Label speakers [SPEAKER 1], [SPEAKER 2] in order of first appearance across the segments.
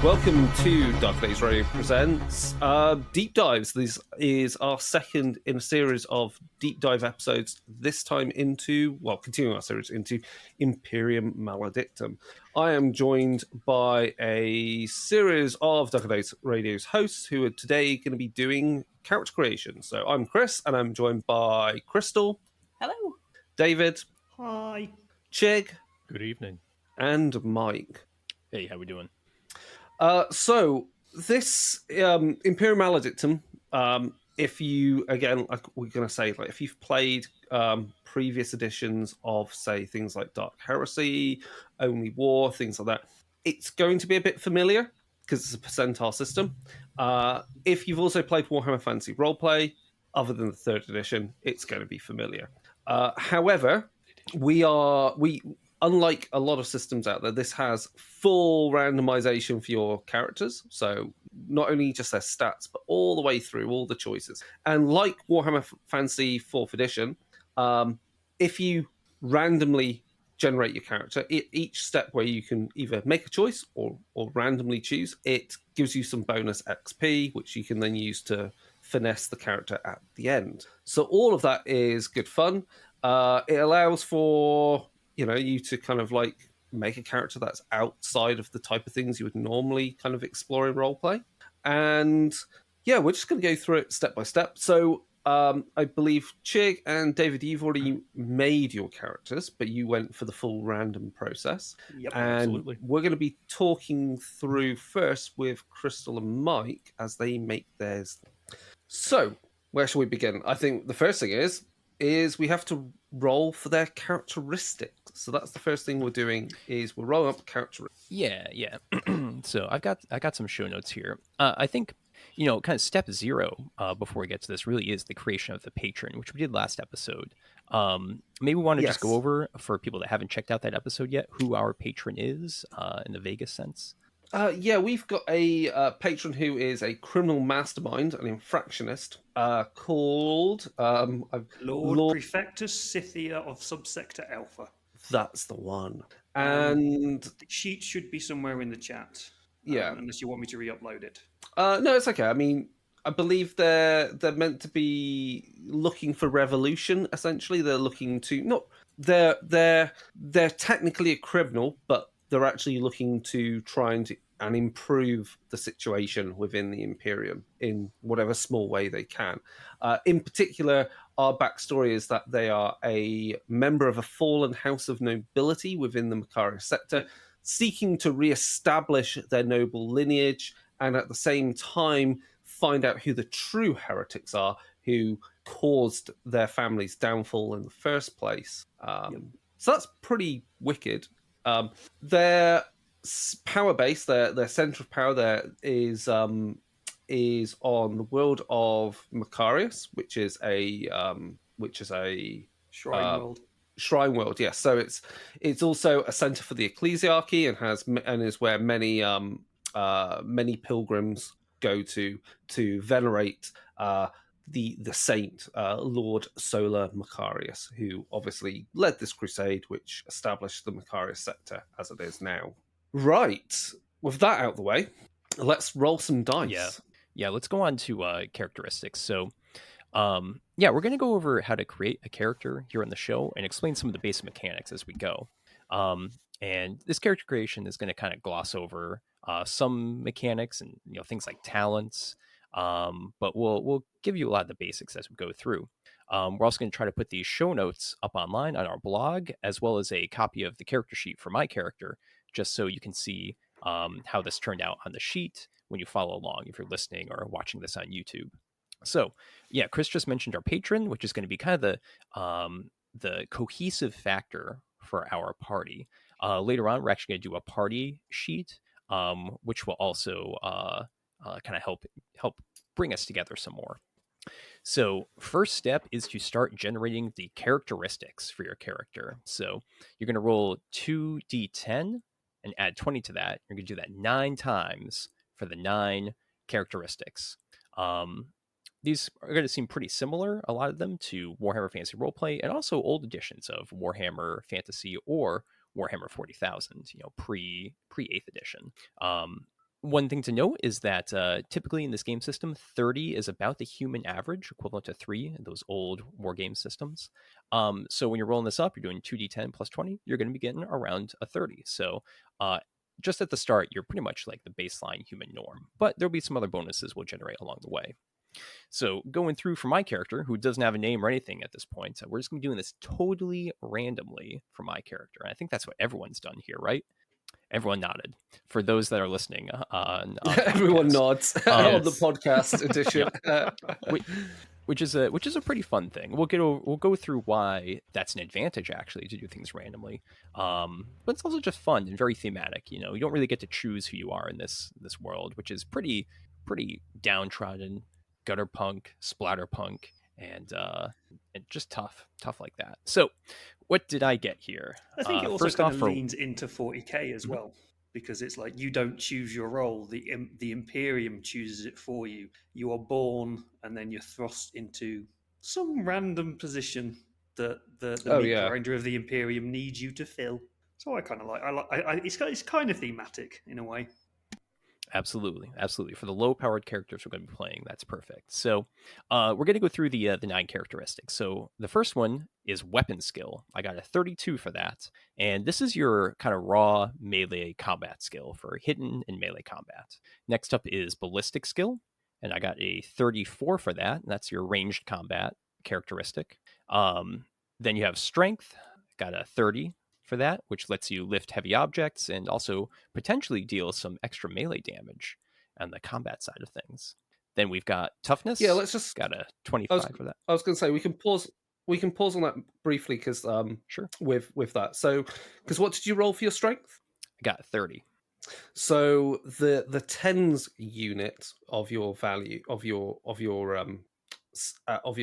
[SPEAKER 1] welcome to Dark Days Radio Presents Deep Dives. This is our second in a series of deep dive episodes, this time continuing our series into Imperium Maledictum. I am joined by a series of Dark Days Radio's hosts who are today going to be doing character creation. So I'm Chris, and I'm joined by Crystal.
[SPEAKER 2] Hello.
[SPEAKER 1] David.
[SPEAKER 3] Hi.
[SPEAKER 1] Chigg.
[SPEAKER 4] Good evening.
[SPEAKER 1] And Mike.
[SPEAKER 4] Hey, how we doing?
[SPEAKER 1] So this Imperium Maledictum, if you, again, like we're going to say, like if you've played previous editions of, say, things like Dark Heresy, Only War, things like that, it's going to be a bit familiar because it's a percentile system. If you've also played Warhammer Fantasy Roleplay, other than the third edition, it's going to be familiar. However, unlike a lot of systems out there, this has full randomization for your characters. So not only just their stats, but all the way through all the choices. And like Warhammer Fantasy 4th edition, if you randomly generate your character, each step where you can either make a choice or randomly choose, it gives you some bonus XP, which you can then use to finesse the character at the end. So all of that is good fun. It allows for you to kind of like make a character that's outside of the type of things you would normally kind of explore in roleplay. And yeah, we're just going to go through it step by step. So I believe Chigg and David, you've already made your characters, but you went for the full random process.
[SPEAKER 3] Yep,
[SPEAKER 1] and
[SPEAKER 4] absolutely.
[SPEAKER 1] We're going to be talking through first with Crystal and Mike as they make theirs. So where shall we begin? I think the first thing is we have to roll for their characteristics. So that's the first thing we're doing, is we're rolling up characteristics.
[SPEAKER 4] Yeah. So I got some show notes here. I think, kind of step zero before we get to this really is the creation of the patron, which we did last episode. Maybe we want to just go over, for people that haven't checked out that episode yet, who our patron is in the Vegas sense.
[SPEAKER 1] We've got a patron who is a criminal mastermind, an infractionist, called
[SPEAKER 3] Lord Prefectus Scythia of Subsector Alpha.
[SPEAKER 1] That's the one. And
[SPEAKER 3] the sheet should be somewhere in the chat.
[SPEAKER 1] Yeah.
[SPEAKER 3] Unless you want me to re-upload it.
[SPEAKER 1] No, it's okay. I mean, I believe they're meant to be looking for revolution. Essentially, they're looking to they're technically a criminal, but they're actually looking to try and improve the situation within the Imperium in whatever small way they can. In particular, our backstory is that they are a member of a fallen house of nobility within the Macarius sector, seeking to re-establish their noble lineage and at the same time find out who the true heretics are who caused their family's downfall in the first place. So that's pretty wicked. Their power base, their center of power there is on the world of Macarius, which is a
[SPEAKER 3] Shrine World.
[SPEAKER 1] Shrine World, yes. So it's also a center for the ecclesiarchy and is where many pilgrims go to venerate the saint, Lord Solar Macarius, who obviously led this crusade, which established the Macarius sector as it is now. Right. With that out of the way, let's roll some dice.
[SPEAKER 4] Yeah. Let's go on to characteristics. So, we're going to go over how to create a character here on the show and explain some of the basic mechanics as we go. And this character creation is going to kind of gloss over some mechanics and things like talents. But we'll give you a lot of the basics as we go through. We're also going to try to put these show notes up online on our blog, as well as a copy of the character sheet for my character, just so you can see how this turned out on the sheet when you follow along, if you're listening or watching this on YouTube. So, Chris just mentioned our patron, which is going to be kind of the cohesive factor for our party. Later on, we're actually going to do a party sheet, which will also kind of help bring us together some more. So first step is to start generating the characteristics for your character. So you're going to roll 2d10 and add 20 to that. You're going to do that 9 times for the 9 characteristics. These are going to seem pretty similar, a lot of them, to Warhammer Fantasy Roleplay and also old editions of Warhammer Fantasy or Warhammer 40,000, pre 8th edition. one thing to note is that typically in this game system, 30 is about the human average, equivalent to 3 in those old war game systems. So when you're rolling this up, you're doing 2d10 plus 20, you're going to be getting around a 30. So just at the start, you're pretty much like the baseline human norm. But there'll be some other bonuses we'll generate along the way. So going through for my character, who doesn't have a name or anything at this point, we're just going to be doing this totally randomly for my character. And I think that's what everyone's done here, right? Everyone nodded. For those that are listening on
[SPEAKER 1] everyone
[SPEAKER 4] podcast.
[SPEAKER 1] nods on the podcast edition.
[SPEAKER 4] Which is a pretty fun thing. We'll go through why that's an advantage actually to do things randomly. But it's also just fun and very thematic. You know, you don't really get to choose who you are in this world, which is pretty downtrodden, gutter punk, splatter punk, and just tough like that. So, what did I get here?
[SPEAKER 3] I think it also kind of leans into 40k as well, because it's like you don't choose your role; the Imperium chooses it for you. You are born, and then you're thrust into some random position that the meat grinder of the Imperium needs you to fill. So I kind of like. It's kind of thematic in a way.
[SPEAKER 4] Absolutely. For the low-powered characters we're going to be playing, that's perfect. So we're going to go through the 9 characteristics. So the first one is weapon skill. I got a 32 for that. And this is your kind of raw melee combat skill for hidden and melee combat. Next up is ballistic skill. And I got a 34 for that. And that's your ranged combat characteristic. Then you have strength. Got a 30 for that, which lets you lift heavy objects and also potentially deal some extra melee damage on the combat side of things. Then we've got toughness.
[SPEAKER 1] Yeah, let's just
[SPEAKER 4] got a 25 for that.
[SPEAKER 1] I was going to say we can pause on that briefly because
[SPEAKER 4] sure.
[SPEAKER 1] With that. So, because what did you roll for your strength?
[SPEAKER 4] I got 30.
[SPEAKER 1] So the tens unit of your value of your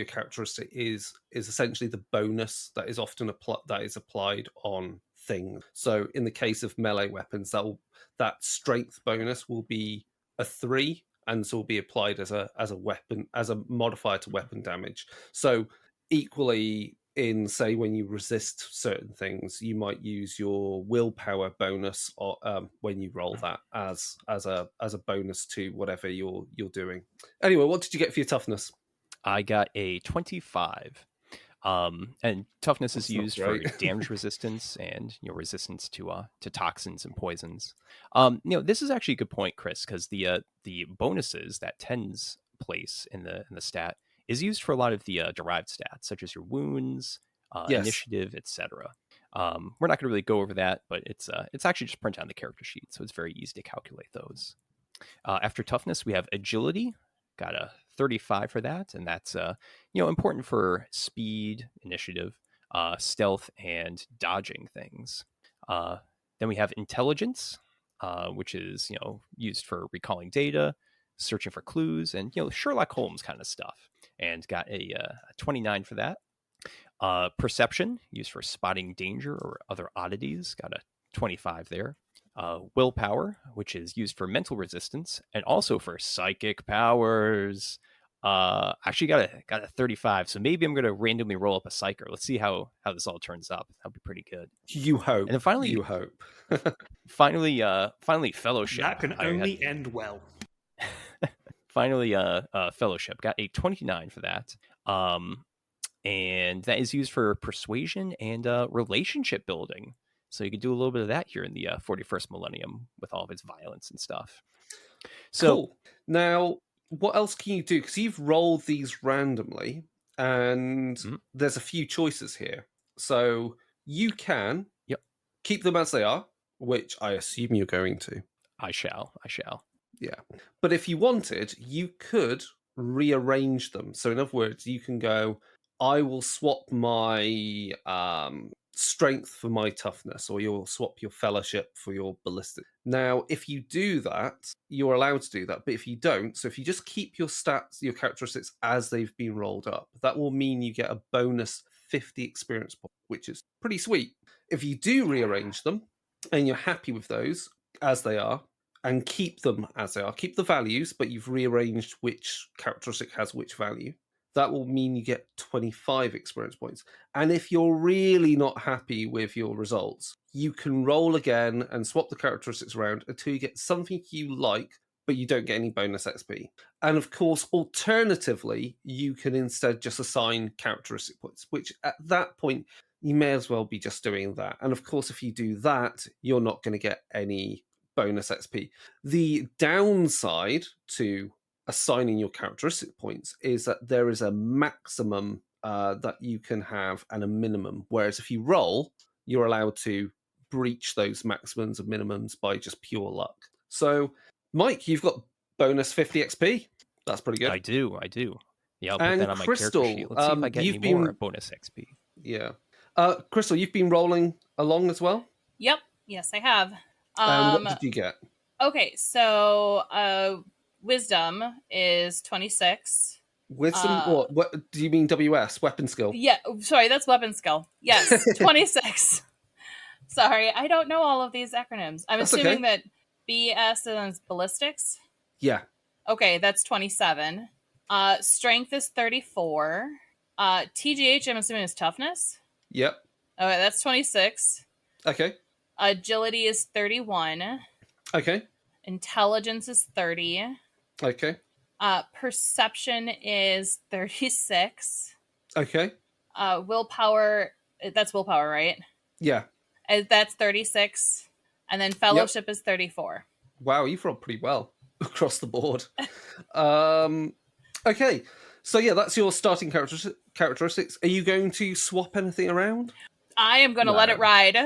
[SPEAKER 1] characteristic is essentially the bonus that is often applied on things. So in the case of melee weapons, that strength bonus will be a 3, and so will be applied as a weapon, as a modifier to weapon damage. So equally, in say when you resist certain things, you might use your willpower bonus or when you roll that as a bonus to whatever you're doing. Anyway, what did you get for your toughness?
[SPEAKER 4] I got a 25. And toughness is used for damage resistance and resistance to toxins and poisons. This is actually a good point, Chris, because the bonuses that tens place in the stat is used for a lot of the derived stats, such as your wounds, initiative, etc. We're not going to really go over that, but it's actually just printed on the character sheet, so it's very easy to calculate those. After toughness, we have agility. Got a 35 for that, and that's important for speed, initiative, stealth, and dodging things. Then we have intelligence, which is used for recalling data, searching for clues, and Sherlock Holmes kind of stuff. And got a 29 for that. Perception, used for spotting danger or other oddities. Got a 25 there. Willpower, which is used for mental resistance and also for psychic powers. Actually got a 35, so maybe I'm going to randomly roll up a psyker. Let's see how this all turns up. That'll be pretty good.
[SPEAKER 1] You hope.
[SPEAKER 4] And then finally,
[SPEAKER 1] you hope.
[SPEAKER 4] finally, fellowship.
[SPEAKER 3] That can only end well.
[SPEAKER 4] Finally, fellowship. Got a 29 for that. And that is used for persuasion and relationship building. So you could do a little bit of that here in the 41st millennium with all of its violence and stuff. So
[SPEAKER 1] cool. Now, what else can you do? Because you've rolled these randomly, and there's a few choices here. So you can keep them as they are, which I assume you're going to.
[SPEAKER 4] I shall.
[SPEAKER 1] Yeah. But if you wanted, you could rearrange them. So in other words, you can go, I will swap my strength for my toughness, or you'll swap your fellowship for your ballistic. Now, if you do that, you're allowed to do that. But if you don't, so if you just keep your stats, your characteristics as they've been rolled up, that will mean you get a bonus 50 experience points, which is pretty sweet. If you do rearrange them and you're happy with those as they are, and keep them as they are, keep the values, but you've rearranged which characteristic has which value, that will mean you get 25 experience points. And if you're really not happy with your results, you can roll again and swap the characteristics around until you get something you like, but you don't get any bonus XP. And of course, alternatively, you can instead just assign characteristic points, which at that point, you may as well be just doing that. And of course, if you do that, you're not going to get any bonus XP. The downside to assigning your characteristic points is that there is a maximum that you can have and a minimum. Whereas if you roll, you're allowed to breach those maximums and minimums by just pure luck. So, Mike, you've got bonus 50 XP. That's pretty good.
[SPEAKER 4] I do. Yeah, I'll put
[SPEAKER 1] And
[SPEAKER 4] that on
[SPEAKER 1] Crystal,
[SPEAKER 4] my character sheet. Let's see if I get any more bonus XP.
[SPEAKER 1] Yeah. Crystal, you've been rolling along as well?
[SPEAKER 2] Yep. Yes, I have.
[SPEAKER 1] What did you get?
[SPEAKER 2] Okay, so wisdom is 26.
[SPEAKER 1] Wisdom? What do you mean? WS, weapon skill?
[SPEAKER 2] Yeah, sorry, that's weapon skill. Yes, 26. Sorry, I don't know all of these acronyms. I'm assuming that BS is ballistics.
[SPEAKER 1] Yeah.
[SPEAKER 2] Okay, that's 27. Strength is 34. TGH, I'm assuming, is toughness.
[SPEAKER 1] Yep.
[SPEAKER 2] Okay, that's 26.
[SPEAKER 1] Okay.
[SPEAKER 2] Agility is 31.
[SPEAKER 1] Okay.
[SPEAKER 2] Intelligence is 30.
[SPEAKER 1] Okay.
[SPEAKER 2] Perception is 36.
[SPEAKER 1] Okay.
[SPEAKER 2] Willpower, that's willpower, right?
[SPEAKER 1] Yeah.
[SPEAKER 2] That's 36. And then fellowship is 34.
[SPEAKER 1] Wow, you've rolled pretty well across the board. Okay. So yeah, that's your starting characteristics. Are you going to swap anything around?
[SPEAKER 2] I am going to let it ride.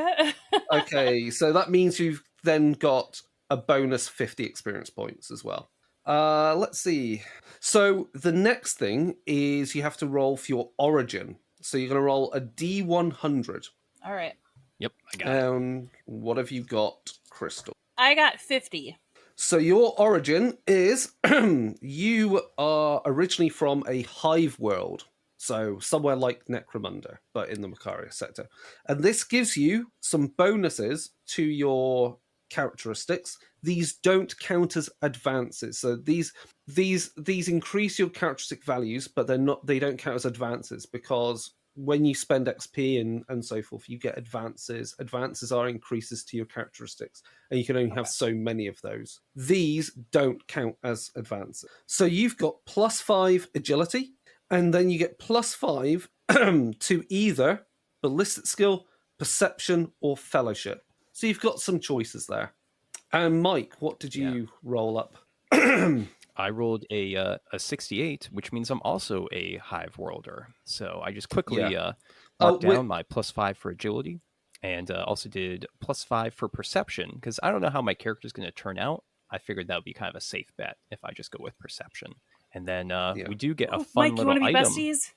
[SPEAKER 1] Okay, so that means you've then got a bonus 50 experience points as well. Let's see. So the next thing is you have to roll for your origin. So you're going to roll a D100.
[SPEAKER 2] All right.
[SPEAKER 4] Yep, I got it.
[SPEAKER 1] What have you got, Crystal?
[SPEAKER 2] I got 50.
[SPEAKER 1] So your origin is you are originally from a hive world. So somewhere like Necromunda, but in the Macaria sector. And this gives you some bonuses to your characteristics. These don't count as advances. So these increase your characteristic values, but they don't count as advances because when you spend XP and so forth, you get advances. Advances are increases to your characteristics, and you can only have so many of those. These don't count as advances. So you've got +5 agility, and then you get +5 to either ballistic skill, perception, or fellowship. So you've got some choices there. And Mike, what did you roll up?
[SPEAKER 4] I rolled a 68, which means I'm also a hive worlder. So I just quickly marked down my +5 for agility, and also did +5 for perception, because I don't know how my character is going to turn out. I figured that would be kind of a safe bet if I just go with perception. And then we do get a fun
[SPEAKER 2] Mike,
[SPEAKER 4] little
[SPEAKER 2] you want to be
[SPEAKER 4] item.
[SPEAKER 2] besties?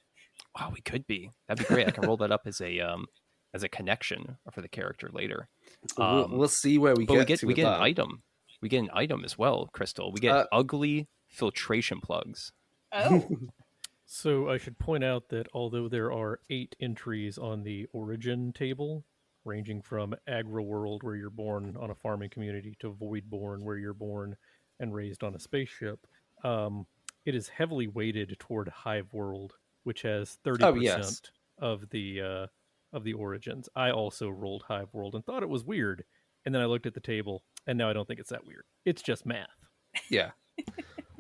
[SPEAKER 4] Wow, we could be. That'd be great. I can roll that up as a connection for the character later.
[SPEAKER 1] We'll see where we get to.
[SPEAKER 4] We get an item. We get an item as well, Crystal. We get ugly filtration plugs.
[SPEAKER 2] Oh.
[SPEAKER 5] So I should point out that although there are 8 entries on the origin table, ranging from Agri-World, where you're born on a farming community, to Voidborn, where you're born and raised on a spaceship, it is heavily weighted toward Hive World, which has 30% of the origins. I also rolled Hive World and thought it was weird, and then I looked at the table, and now I don't think it's that weird. It's just math.
[SPEAKER 1] Yeah.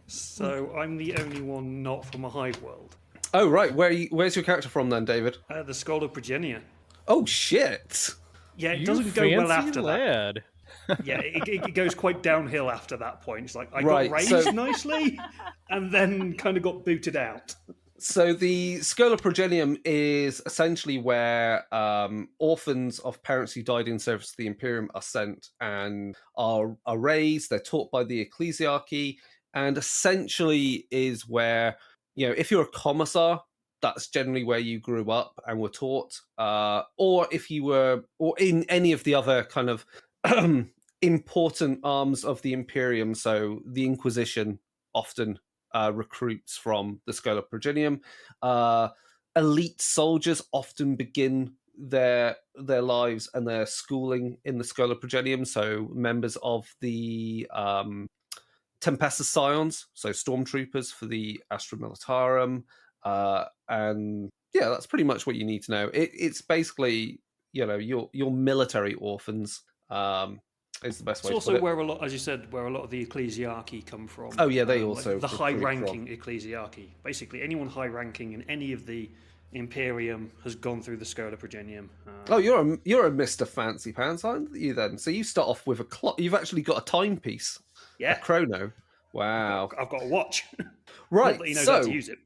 [SPEAKER 3] So I'm the only one not from a hive world.
[SPEAKER 1] Oh, right. Where's your character from then, David?
[SPEAKER 3] The Skull of Progenia.
[SPEAKER 1] Oh, shit.
[SPEAKER 3] Yeah, it
[SPEAKER 5] You
[SPEAKER 3] doesn't go well after
[SPEAKER 5] lad.
[SPEAKER 3] that. Yeah, it goes quite downhill after that point. It's like, I
[SPEAKER 1] Right,
[SPEAKER 3] got raised nicely, and then kind of got booted out.
[SPEAKER 1] So the Schola Progenium is essentially where orphans of parents who died in service to the Imperium are sent and are raised. They're taught by the ecclesiarchy, and essentially is where, if you're a commissar, that's generally where you grew up and were taught. Or if you were, or in any of the other kind of important arms of the Imperium, so the Inquisition often recruits from the Schola Progenium. Elite soldiers often begin their lives and their schooling in the Schola Progenium. So members of the Tempestus Scions, so stormtroopers for the Astra Militarum, and that's pretty much what you need to know. It's basically your military orphans. Is the best way to put it.
[SPEAKER 3] It's also where a lot, as you said, where a lot of the ecclesiarchy come from.
[SPEAKER 1] Oh yeah, they also
[SPEAKER 3] like the high-ranking ecclesiarchy. Basically, anyone high-ranking in any of the Imperium has gone through the Scola Progenium.
[SPEAKER 1] Oh, you're a Mr. Fancy Pants, aren't you? Then, so you start off with a clock. You've actually got a timepiece.
[SPEAKER 3] Yeah,
[SPEAKER 1] a chrono. Wow,
[SPEAKER 3] I've got a watch.
[SPEAKER 1] Right,
[SPEAKER 3] Not that he knows how to use it.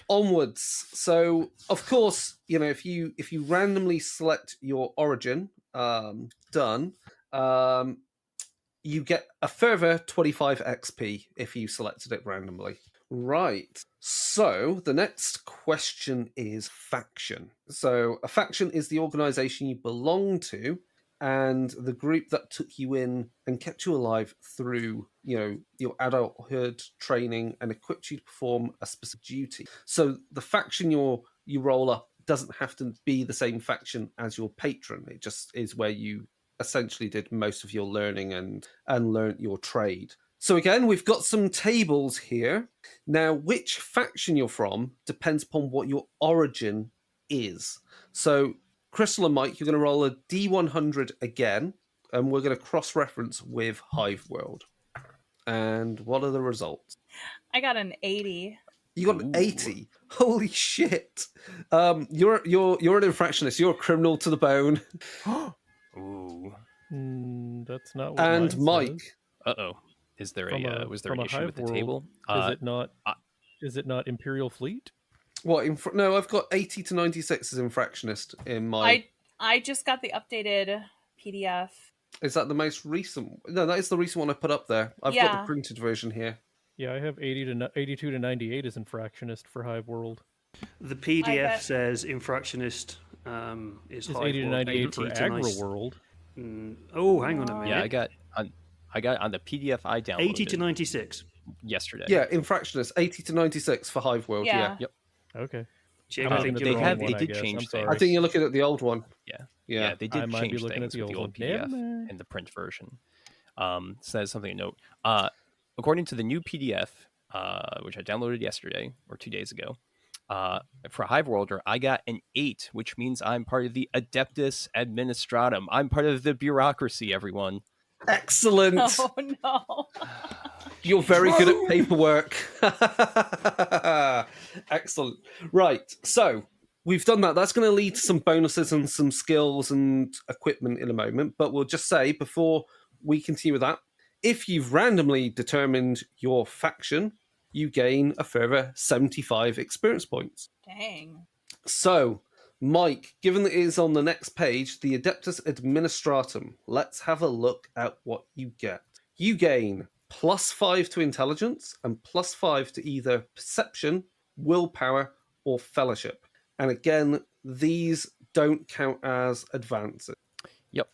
[SPEAKER 1] Onwards. So, of course, if you randomly select your origin, done. You get a further 25 XP if you selected it randomly. Right. So the next question is faction. So a faction is the organization you belong to and the group that took you in and kept you alive through, your adulthood training and equipped you to perform a specific duty. So the faction you roll up doesn't have to be the same faction as your patron. It just is where you essentially did most of your learning and learnt your trade. So again, we've got some tables here. Now, which faction you're from depends upon what your origin is. So, Crystal and Mike, you're going to roll a D100 again, and we're going to cross-reference with Hive World. And what are the results?
[SPEAKER 2] I got an 80.
[SPEAKER 1] You got an 80. Holy shit! You're an infractionist. You're a criminal to the bone.
[SPEAKER 4] Ooh.
[SPEAKER 5] That's not what
[SPEAKER 1] And
[SPEAKER 5] mine
[SPEAKER 1] Mike.
[SPEAKER 4] Uh-oh. Was there an issue with the
[SPEAKER 5] world,
[SPEAKER 4] table?
[SPEAKER 5] Is it not Imperial Fleet?
[SPEAKER 1] What? No, I've got 80 to 96 as infractionist in my...
[SPEAKER 2] I just got the updated PDF.
[SPEAKER 1] Is that the most recent? No, that is the recent one I put up there. I've got the printed version here.
[SPEAKER 5] Yeah, I have 82 to 98 as infractionist for Hive World.
[SPEAKER 3] The PDF says infractionist is Hive
[SPEAKER 5] 80 to 98 for Aggro World.
[SPEAKER 3] Oh, hang on a minute.
[SPEAKER 4] Yeah, I got on the PDF I downloaded.
[SPEAKER 3] 80 to 96
[SPEAKER 4] yesterday.
[SPEAKER 1] Yeah, infractionist 80 to 96 for Hive World. Yeah.
[SPEAKER 4] Yep.
[SPEAKER 5] Okay.
[SPEAKER 3] Chigg, I think
[SPEAKER 4] they did change things.
[SPEAKER 1] I think you're looking at the old one.
[SPEAKER 4] Yeah, they did change things with the old PDF
[SPEAKER 5] one.
[SPEAKER 4] and the print version. So that's something to note. According to the new PDF, which I downloaded yesterday or 2 days ago, for Hive Worlder, I got an 8, which means I'm part of the Adeptus Administratum. I'm part of the bureaucracy, everyone.
[SPEAKER 1] Excellent.
[SPEAKER 2] Oh, no.
[SPEAKER 1] You're very good at paperwork. Excellent. Right. So we've done that. That's going to lead to some bonuses and some skills and equipment in a moment. But we'll just say before we continue with that, if you've randomly determined your faction, you gain a further 75 experience points.
[SPEAKER 2] Dang.
[SPEAKER 1] So, Mike, given that it is on the next page, the Adeptus Administratum, let's have a look at what you get. You gain +5 to intelligence and +5 to either perception, willpower, or fellowship. And again, these don't count as advances.
[SPEAKER 4] Yep.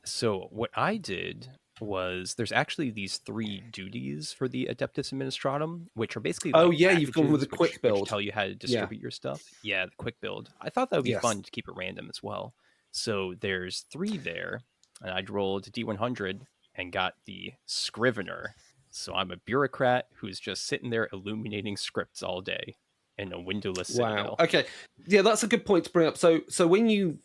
[SPEAKER 4] So what I did was there's actually these 3 duties for the Adeptus Administratum, which are basically
[SPEAKER 1] you've gone with a quick build.
[SPEAKER 4] Which tell you how to distribute your stuff. Yeah, the quick build. I thought that would be fun to keep it random as well. So there's 3 there, and I rolled D100 and got the Scrivener. So I'm a bureaucrat who's just sitting there illuminating scripts all day in a windowless citadel.
[SPEAKER 1] Okay. Yeah, that's a good point to bring up. So when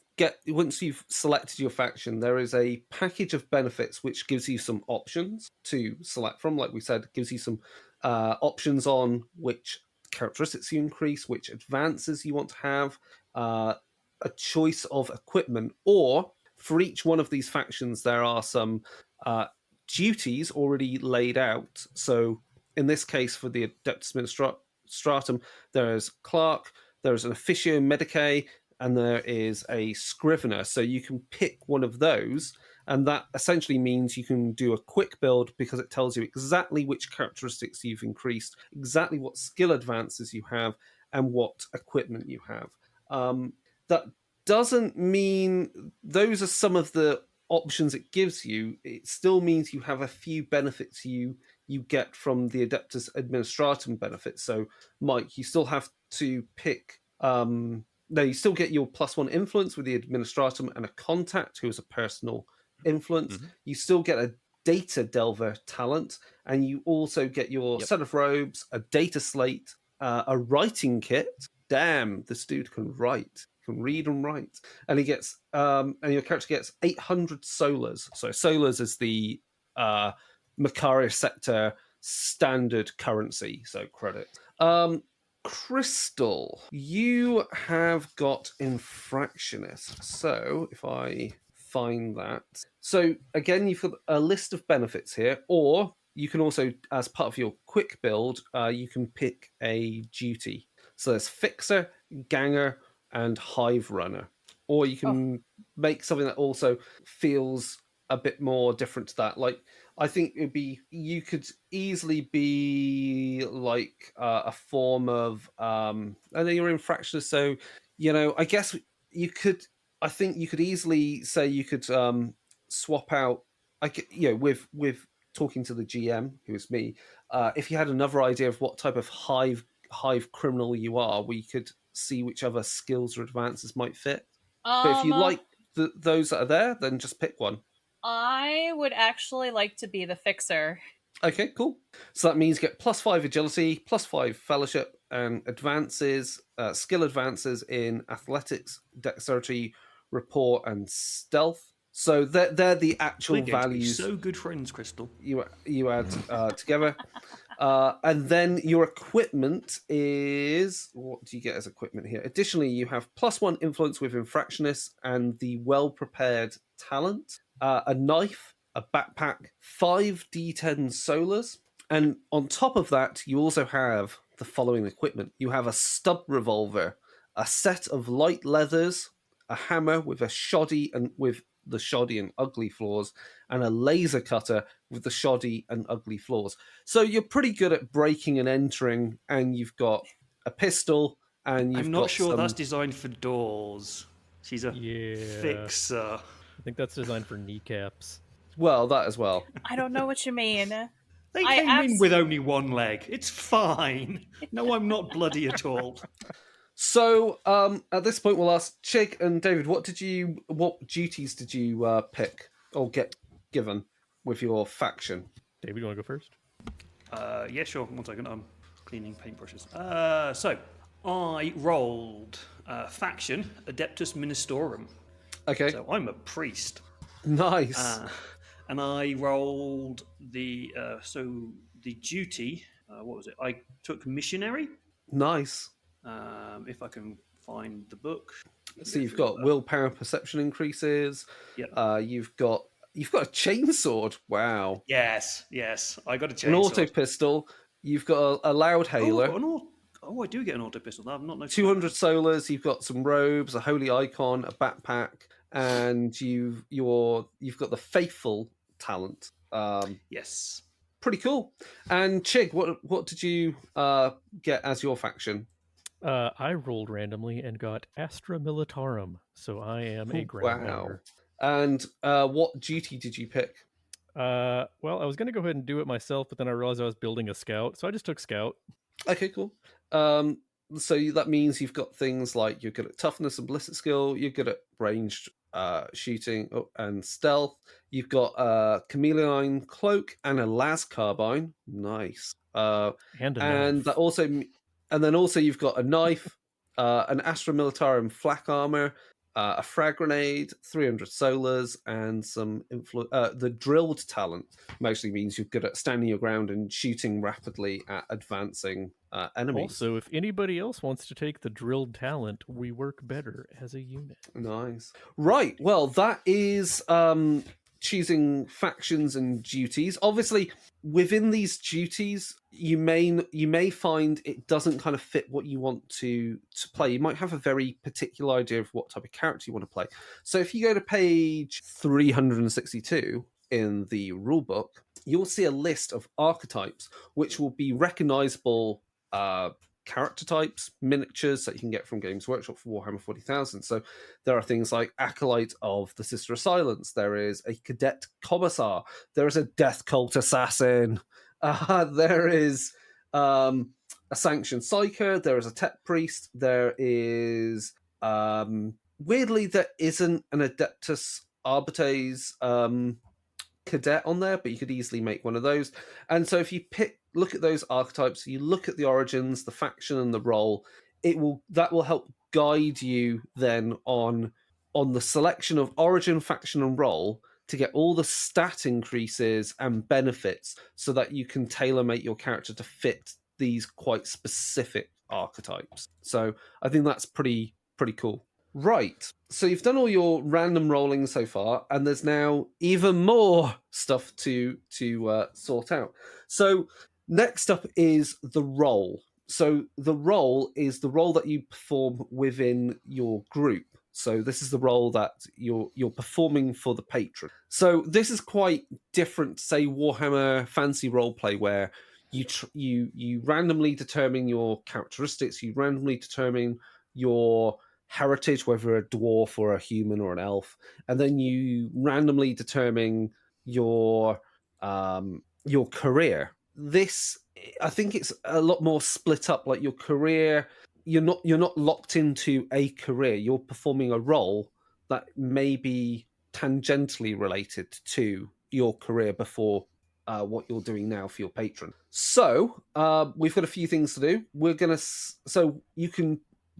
[SPEAKER 1] once you've selected your faction, there is a package of benefits which gives you some options to select from. Like we said, it gives you some options on which characteristics you increase, which advances you want to have, a choice of equipment, or for each one of these factions, there are some duties already laid out. So in this case, for the Adeptus Administratum, there is clerk, there is an officio medicae, and there is a scrivener. So you can pick one of those, and that essentially means you can do a quick build because it tells you exactly which characteristics you've increased, exactly what skill advances you have, and what equipment you have. That doesn't mean those are some of the options it gives you. It still means you have a few benefits you get from the Adeptus Administratum benefits. So, Mike, you still have to pick... you still get your +1 influence with the Administratum and a contact who is a personal influence. Mm-hmm. You still get a data delver talent, and you also get your set of robes, a data slate, a writing kit. Damn, this dude can write. can read and write, and he gets and your character gets 800 solars. So solars is the Macaria sector standard currency, so credit. Crystal, you have got Infractionist. So if I find that. So again, you've got a list of benefits here, or you can also, as part of your quick build, you can pick a duty. So there's Fixer, Ganger, and Hive Runner. Or you can make something that also feels a bit more different to that. Like, I think it'd be, you could easily be like a form of, I know you're Infractionist, so, you know, I guess you could, I think you could easily say you could swap out, you know, with talking to the GM, who is me, if you had another idea of what type of hive criminal you are, we could see which other skills or advances might fit. But if you like those that are there, then just pick one.
[SPEAKER 2] I would actually like to be the Fixer.
[SPEAKER 1] Okay, cool. So that means you get +5 agility, +5 fellowship, and advances, skill advances in athletics, dexterity, rapport, and stealth. So they're the actual values.
[SPEAKER 3] So good friends, Crystal.
[SPEAKER 1] You add together. And then your equipment is, what do you get as equipment here? Additionally, you have +1 influence with Infractionists and the well-prepared talent, a knife, a backpack, 5 D10 solars, and on top of that, you also have the following equipment. You have a stub revolver, a set of light leathers, a hammer with a shoddy and with the shoddy and ugly flaws, and a laser cutter with the shoddy and ugly flaws. So you're pretty good at breaking and entering, and you've got a pistol, and you've got
[SPEAKER 3] I'm not sure that's designed for doors. She's a fixer.
[SPEAKER 5] I think that's designed for kneecaps.
[SPEAKER 1] Well, that as well.
[SPEAKER 2] I don't know what you mean.
[SPEAKER 3] They came in with only one leg. It's fine. No, I'm not bloody at all.
[SPEAKER 1] So at this point, we'll ask Chigg and David, what duties did you pick or get given with your faction?
[SPEAKER 5] David, you want to go first?
[SPEAKER 3] Yeah, sure. 1 second. I'm cleaning paintbrushes. So I rolled faction Adeptus Ministorum.
[SPEAKER 1] Okay.
[SPEAKER 3] So I'm a priest.
[SPEAKER 1] Nice.
[SPEAKER 3] And I rolled the duty. What was it? I took missionary.
[SPEAKER 1] Nice.
[SPEAKER 3] If I can find the book.
[SPEAKER 1] So you've got willpower, perception increases.
[SPEAKER 3] Yep.
[SPEAKER 1] You've got a chainsword. Wow.
[SPEAKER 3] Yes. I got a chainsaw.
[SPEAKER 1] An auto pistol. You've got a loud hailer.
[SPEAKER 3] I do get an auto pistol. I've not noticed.
[SPEAKER 1] 200 solars. You've got some robes, a holy icon, a backpack, and you've got the faithful talent.
[SPEAKER 3] Yes.
[SPEAKER 1] Pretty cool. And Chigg, what did you get as your faction?
[SPEAKER 5] I rolled randomly and got Astra Militarum, so I am a ground pounder.
[SPEAKER 1] And what duty did you pick?
[SPEAKER 5] Well, I was going to go ahead and do it myself, but then I realized I was building a scout, so I just took scout.
[SPEAKER 1] Okay, cool. So that means you've got things like you're good at toughness and ballistic skill, you're good at ranged shooting and stealth. You've got a chameleon cloak and a las carbine. Nice. And knife. And then also you've got a knife, an Astra Militarum flak armor, a frag grenade, 300 solars, and some the drilled talent mostly means you're good at standing your ground and shooting rapidly at advancing enemies.
[SPEAKER 5] Also, if anybody else wants to take the drilled talent, we work better as a unit.
[SPEAKER 1] Nice. Right. Well, that is choosing factions and duties. Obviously, within these duties, you may find it doesn't kind of fit what you want to play. You might have a very particular idea of what type of character you want to play. So if you go to page 362 in the rulebook, you'll see a list of archetypes which will be recognizable character types, miniatures that you can get from Games Workshop for Warhammer 40,000. So there are things like Acolyte of the Sister of Silence. There is a Cadet Commissar. There is a Death Cult Assassin. There is a Sanctioned Psyker. There is a Tech Priest. There is... weirdly, there isn't an Adeptus Arbites cadet on there, but you could easily make one of those. And so if you look at those archetypes, you look at the origins, the faction, and the role, that will help guide you then on the selection of origin, faction, and role to get all the stat increases and benefits so that you can tailor make your character to fit these quite specific archetypes. So I think that's pretty cool. Right, so you've done all your random rolling so far, and there's now even more stuff to sort out. So next up is the role. So the role is the role that you perform within your group. So this is the role that you're performing for the patron. So this is quite different to, say, Warhammer Fantasy Roleplay, where you randomly determine your characteristics, you randomly determine your heritage, whether a dwarf or a human or an elf, and then you randomly determine your career. This, I think, it's a lot more split up. Like your career, you're not locked into a career. You're performing a role that may be tangentially related to your career before what you're doing now for your patron. So we've got a few things to do. We're gonna so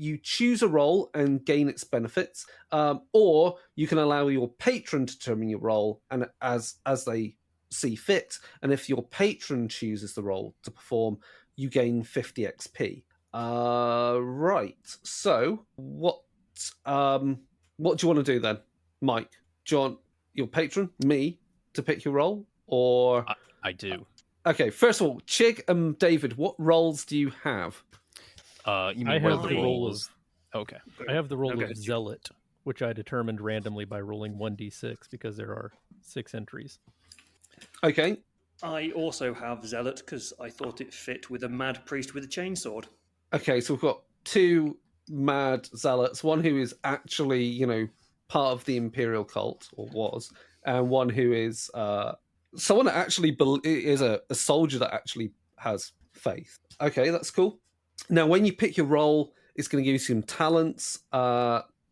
[SPEAKER 1] you choose a role and gain its benefits, or you can allow your patron to determine your role and as they see fit. And if your patron chooses the role to perform, you gain 50 XP. Right. So what do you want to do then, Mike? Do you want your patron, me, to pick your role, or
[SPEAKER 4] I do.
[SPEAKER 1] Okay. First of all, Chigg and David, what roles do you have?
[SPEAKER 5] You mean I have the role of...
[SPEAKER 4] Okay.
[SPEAKER 5] I have the role of Zealot, which I determined randomly by rolling 1d6 because there are 6 entries.
[SPEAKER 1] Okay.
[SPEAKER 3] I also have Zealot because I thought it fit with a mad priest with a chainsword. Okay,
[SPEAKER 1] so we've got 2 mad zealots, one who is actually, part of the Imperial cult, or was, and one who is someone that actually is a soldier that actually has faith. Okay, that's cool. Now, when you pick your role, it's going to give you some talents,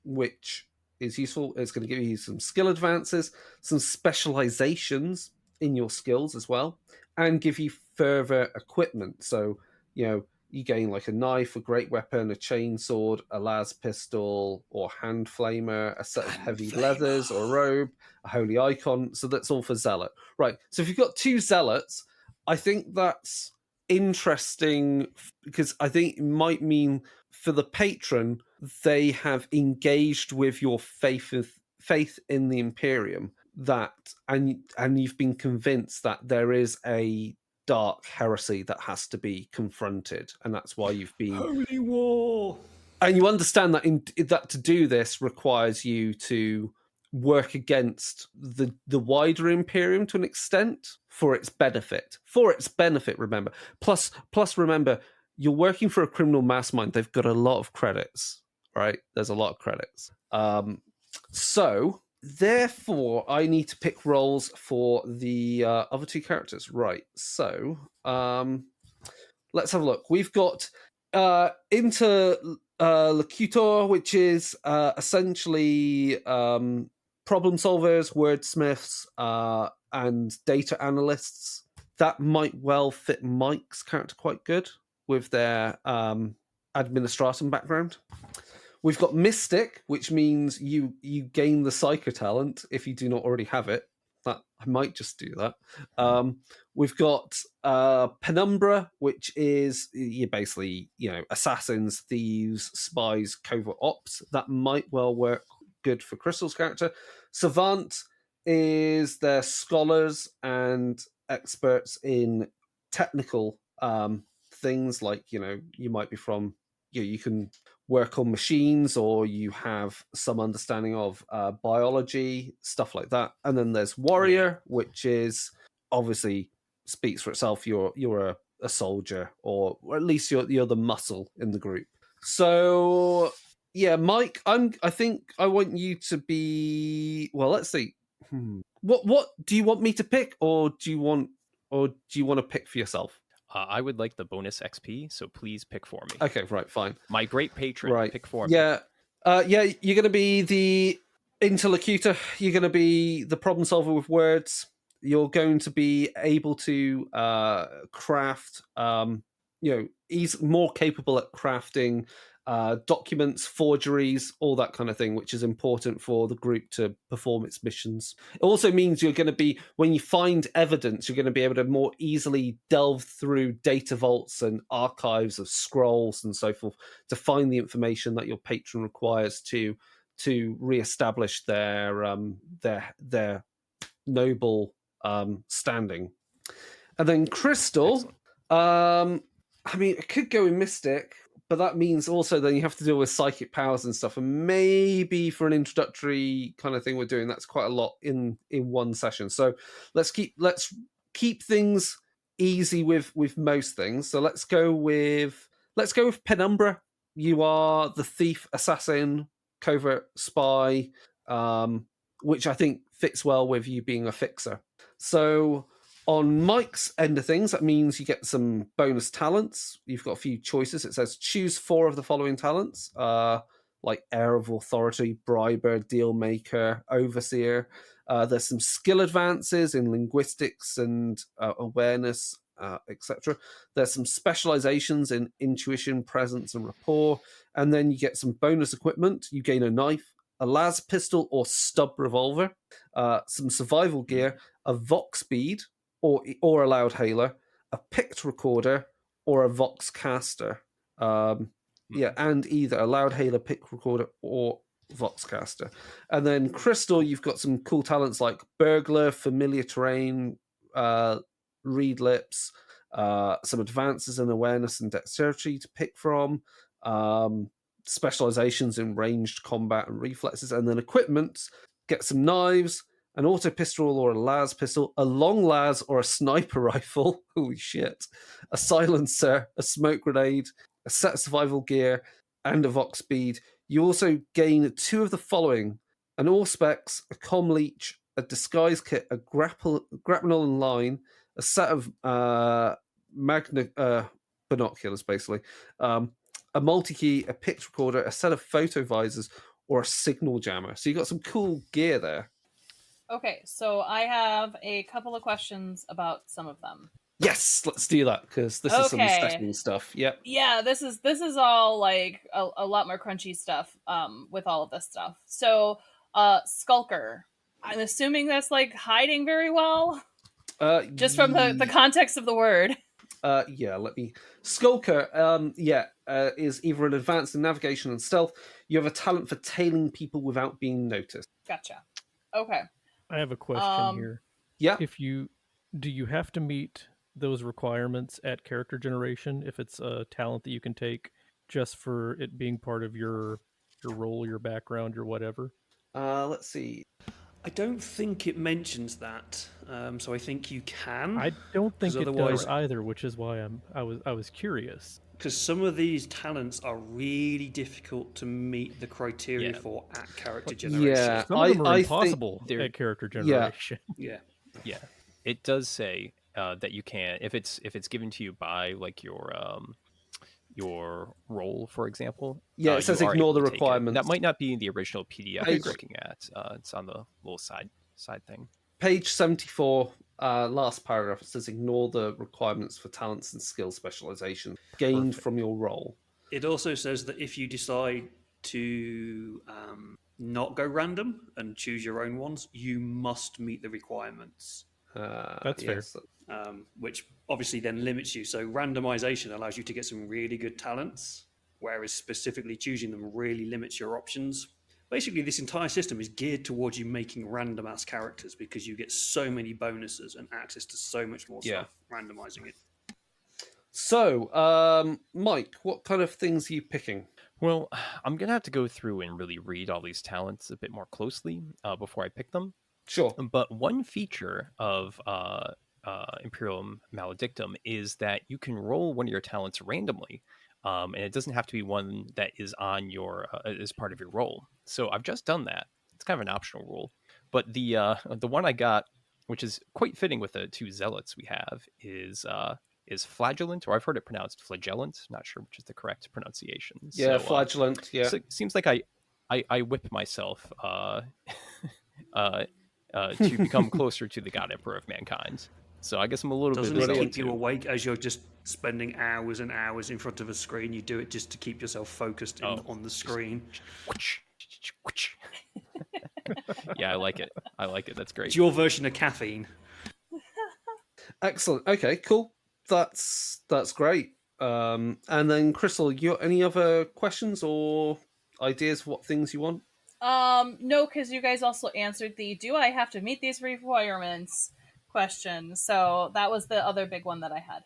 [SPEAKER 1] which is useful. It's going to give you some skill advances, some specializations in your skills as well, and give you further equipment. So, you gain like a knife, a great weapon, a chainsword, a las pistol, or hand flamer, a set of heavy leathers, or a robe, a holy icon. So that's all for Zealot. Right, so if you've got 2 Zealots, I think that's interesting because I think it might mean for the patron they have engaged with your faith in the Imperium, that and you've been convinced that there is a dark heresy that has to be confronted, and that's why you've been
[SPEAKER 3] holy war,
[SPEAKER 1] and you understand that that to do this requires you to work against the wider Imperium to an extent for its benefit. Remember. Plus, remember, you're working for a criminal mastermind. They've got a lot of credits, right? There's a lot of credits. So, therefore, I need to pick roles for the other 2 characters. Right. So, let's have a look. We've got interlocutor, which is essentially problem solvers, wordsmiths, and data analysts. That might well fit Mike's character quite good with their administratum background. We've got Mystic, which means you gain the Psycho talent if you do not already have it. That I might just do that. We've got Penumbra, which is you basically assassins, thieves, spies, covert ops. That might well work good for Crystal's character. Savant is their scholars and experts in technical things, like you might be from you can work on machines, or you have some understanding of biology, stuff like that. And then there's Warrior, which is obviously speaks for itself. You're a soldier, or at least you're the muscle in the group. So yeah, Mike, I think I want you to be, well, let's see. What do you want me to pick, or do you want to pick for yourself?
[SPEAKER 4] I would like the bonus XP, so please pick for me.
[SPEAKER 1] Okay, right, fine.
[SPEAKER 4] My great patron,
[SPEAKER 1] right.
[SPEAKER 4] Pick for me.
[SPEAKER 1] Yeah, you're going to be the interlocutor. You're going to be the problem solver with words. You're going to be able to craft. He's more capable at crafting documents, forgeries, all that kind of thing, which is important for the group to perform its missions. It also means you're going to be, when you find evidence, you're going to be able to more easily delve through data vaults and archives of scrolls and so forth to find the information that your patron requires to reestablish their noble standing. And then Crystal, I mean, it could go in Mystic, but that means also then you have to deal with psychic powers and stuff. And maybe for an introductory kind of thing we're doing, that's quite a lot in one session. So let's keep things easy with most things. So let's go with Penumbra. You are the thief, assassin, covert spy, which I think fits well with you being a fixer. So on Mike's end of things, that means you get some bonus talents. You've got a few choices. It says choose 4 of the following talents, like Heir of Authority, Briber, Deal Maker, Overseer. There's some skill advances in linguistics and awareness, etc. There's some specializations in intuition, presence, and rapport. And then you get some bonus equipment. You gain a knife, a las pistol or stub revolver, some survival gear, a vox bead or a loud hailer, a picked recorder, or a vox caster. And either a loud hailer, picked recorder, or vox caster. And then Crystal, you've got some cool talents like burglar, familiar terrain, read lips, some advances in awareness and dexterity to pick from, specializations in ranged combat and reflexes, and then equipment, get some knives, an auto pistol or a las pistol, a long las or a sniper rifle, holy shit, a silencer, a smoke grenade, a set of survival gear, and a vox bead. You also gain 2 of the following: an Auspex, a comm leech, a disguise kit, a grapnel and line, a set of binoculars, basically, a multi-key, a picked recorder, a set of photo visors, or a signal jammer. So you got some cool gear there.
[SPEAKER 2] Okay, so I have a couple of questions about some of them.
[SPEAKER 1] Yes, let's do that, because this is some setting stuff. Yep.
[SPEAKER 2] Yeah, this is all like a lot more crunchy stuff with all of this stuff. So Skulker, I'm assuming that's like hiding very well, just from the context of the word.
[SPEAKER 1] Skulker, is either an advance in navigation and stealth. You have a talent for tailing people without being noticed.
[SPEAKER 2] Gotcha. Okay.
[SPEAKER 5] I have a question here.
[SPEAKER 1] Yeah.
[SPEAKER 5] Do you have to meet those requirements at character generation if it's a talent that you can take just for it being part of your role, your background, your whatever?
[SPEAKER 1] Let's see.
[SPEAKER 3] I don't think it mentions that, so I think you can.
[SPEAKER 5] I don't think it does either, which is why I was curious.
[SPEAKER 3] Because some of these talents are really difficult to meet the criteria for at character generation.
[SPEAKER 5] Yeah, some of them are impossible at character generation.
[SPEAKER 3] Yeah.
[SPEAKER 4] It does say that you can, if it's given to you by like your role, for example.
[SPEAKER 1] Yeah, it says ignore the requirements.
[SPEAKER 4] That might not be in the original PDF you're looking at. It's on the little side thing.
[SPEAKER 1] Page 74, last paragraph, it says ignore the requirements for talents and skill specialization gained from your role.
[SPEAKER 3] It also says that if you decide to not go random and choose your own ones, you must meet the requirements.
[SPEAKER 5] That's fair.
[SPEAKER 3] Which obviously then limits you. So randomization allows you to get some really good talents, whereas specifically choosing them really limits your options. Basically, this entire system is geared towards you making random-ass characters because you get so many bonuses and access to so much more stuff randomizing it.
[SPEAKER 1] So, Mike, what kind of things are you picking?
[SPEAKER 4] Well, I'm going to have to go through and really read all these talents a bit more closely before I pick them.
[SPEAKER 1] Sure.
[SPEAKER 4] But one feature of Imperium Maledictum is that you can roll one of your talents randomly, and it doesn't have to be one that is on your as part of your roll. So I've just done that. It's kind of an optional rule. But the one I got, which is quite fitting with the 2 zealots we have, is flagellant, or I've heard it pronounced flagellant. Not sure which is the correct pronunciation.
[SPEAKER 1] Yeah, so, flagellant. Yeah.
[SPEAKER 4] So it seems like I whip myself to become closer to the God Emperor of Mankind. So I guess I'm a little
[SPEAKER 3] Doesn't
[SPEAKER 4] bit
[SPEAKER 3] it
[SPEAKER 4] of
[SPEAKER 3] keep you awake as you're just spending hours and hours in front of a screen? You do it just to keep yourself focused on the screen.
[SPEAKER 4] Yeah, I like it. That's great.
[SPEAKER 3] It's your version of caffeine.
[SPEAKER 1] Excellent. Okay, cool. That's great. And then Crystal, you any other questions or ideas for what things you want?
[SPEAKER 2] No, because you guys also answered the "Do I have to meet these requirements?" question. So that was the other big one that I had.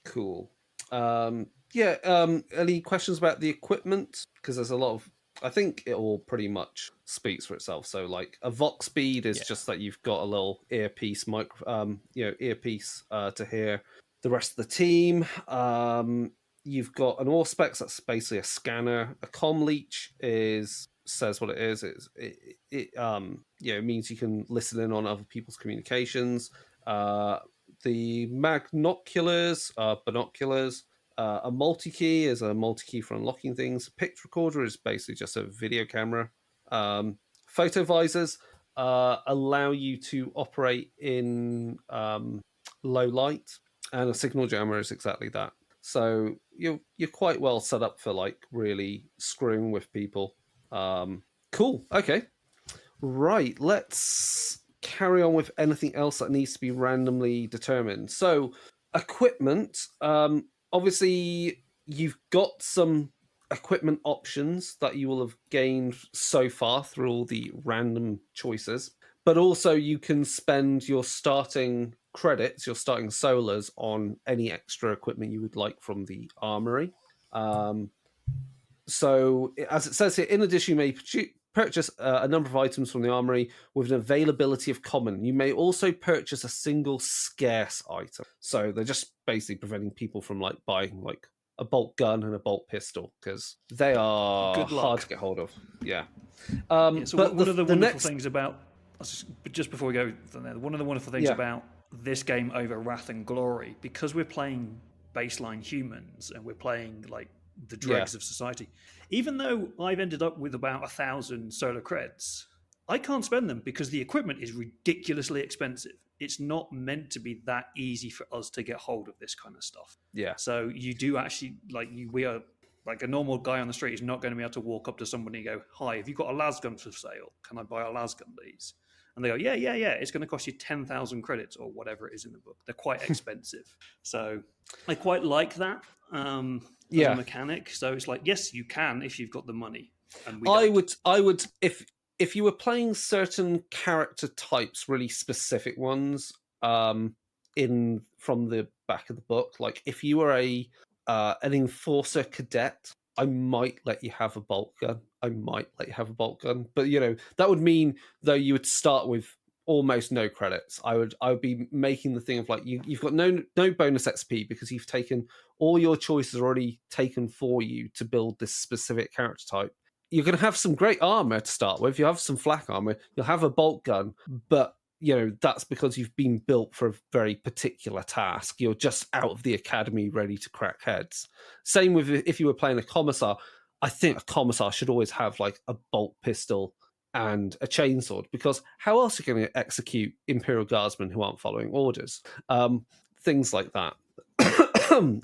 [SPEAKER 1] Cool. Any questions about the equipment? Because there's a lot of. I think it all pretty much speaks for itself. So, like a Vox speed is just that you've got a little earpiece, earpiece to hear the rest of the team. You've got an Auspex that's basically a scanner. A comm leech says what it is. It means you can listen in on other people's communications. The magnoculars are binoculars. A multi-key is a multi-key for unlocking things. A pitch recorder is basically just a video camera. Photo visors allow you to operate in low light, and a signal jammer is exactly that. So you're quite well set up for like really screwing with people. Cool. Okay. Right. Let's carry on with anything else that needs to be randomly determined. So equipment. Obviously, you've got some equipment options that you will have gained so far through all the random choices, but also you can spend your starting credits, your starting solars, on any extra equipment you would like from the armory. So, as it says here, in addition, you may purchase a number of items from the armory with an availability of common. You may also purchase a single scarce item. So they're just basically preventing people from like buying like a bolt gun and a bolt pistol because they are hard to get hold of. Yeah.
[SPEAKER 3] So but one of the wonderful things about just before we go there, one of the wonderful things about this game over Wrath and Glory, because we're playing baseline humans and we're playing like the dregs of society. Even though I've ended up with about 1,000 solar creds, I can't spend them because the equipment is ridiculously expensive. It's not meant to be that easy for us to get hold of this kind of stuff.
[SPEAKER 1] Yeah.
[SPEAKER 3] So you do actually we are like a normal guy on the street is not going to be able to walk up to somebody and go, "Hi, have you got a lasgun for sale? Can I buy a lasgun, please?" And they go, yeah. It's going to cost you 10,000 credits or whatever it is in the book. They're quite expensive. So I quite like that as a mechanic. So it's like, yes, you can if you've got the money. And
[SPEAKER 1] I would, if you were playing certain character types, really specific ones, from the back of the book, like if you were an enforcer cadet, I might let you have a bolt gun. But that would mean though you would start with almost no credits. I would be making the thing of like you've got no bonus XP because you've taken all your choices already taken for you to build this specific character type. You're going to have some great armor to start with. You have some flak armor. You'll have a bolt gun, but that's because you've been built for a very particular task. You're just out of the academy ready to crack heads. Same with if you were playing a commissar. I think a commissar should always have like a bolt pistol and a chainsword because how else are you going to execute Imperial Guardsmen who aren't following orders? Things like that.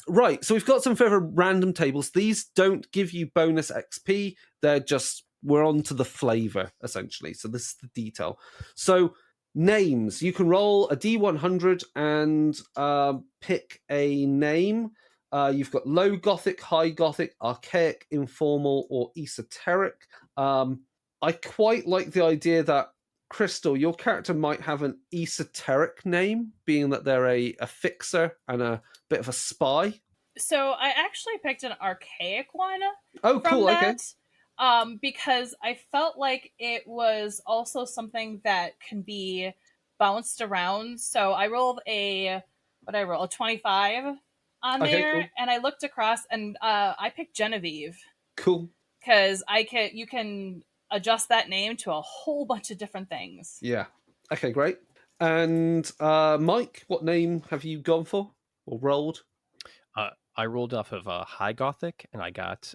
[SPEAKER 1] Right, so we've got some further random tables. These don't give you bonus XP. They're just, we're on to the flavor, essentially. So this is the detail. So names. You can roll a D100 and pick a name. You've got low Gothic, high Gothic, archaic, informal, or esoteric. I quite like the idea that, Crystal, your character might have an esoteric name, being that they're a fixer and a bit of a spy.
[SPEAKER 2] So I actually picked an archaic one.
[SPEAKER 1] Oh, cool.
[SPEAKER 2] That, okay. Because I felt like it was also something that can be bounced around. So I rolled a 25 on there, cool. And I looked across and I picked Genevieve.
[SPEAKER 1] Cool.
[SPEAKER 2] Because you can adjust that name to a whole bunch of different things.
[SPEAKER 1] Yeah. Okay, great. And Mike, what name have you gone for or rolled?
[SPEAKER 4] I rolled off of High Gothic and I got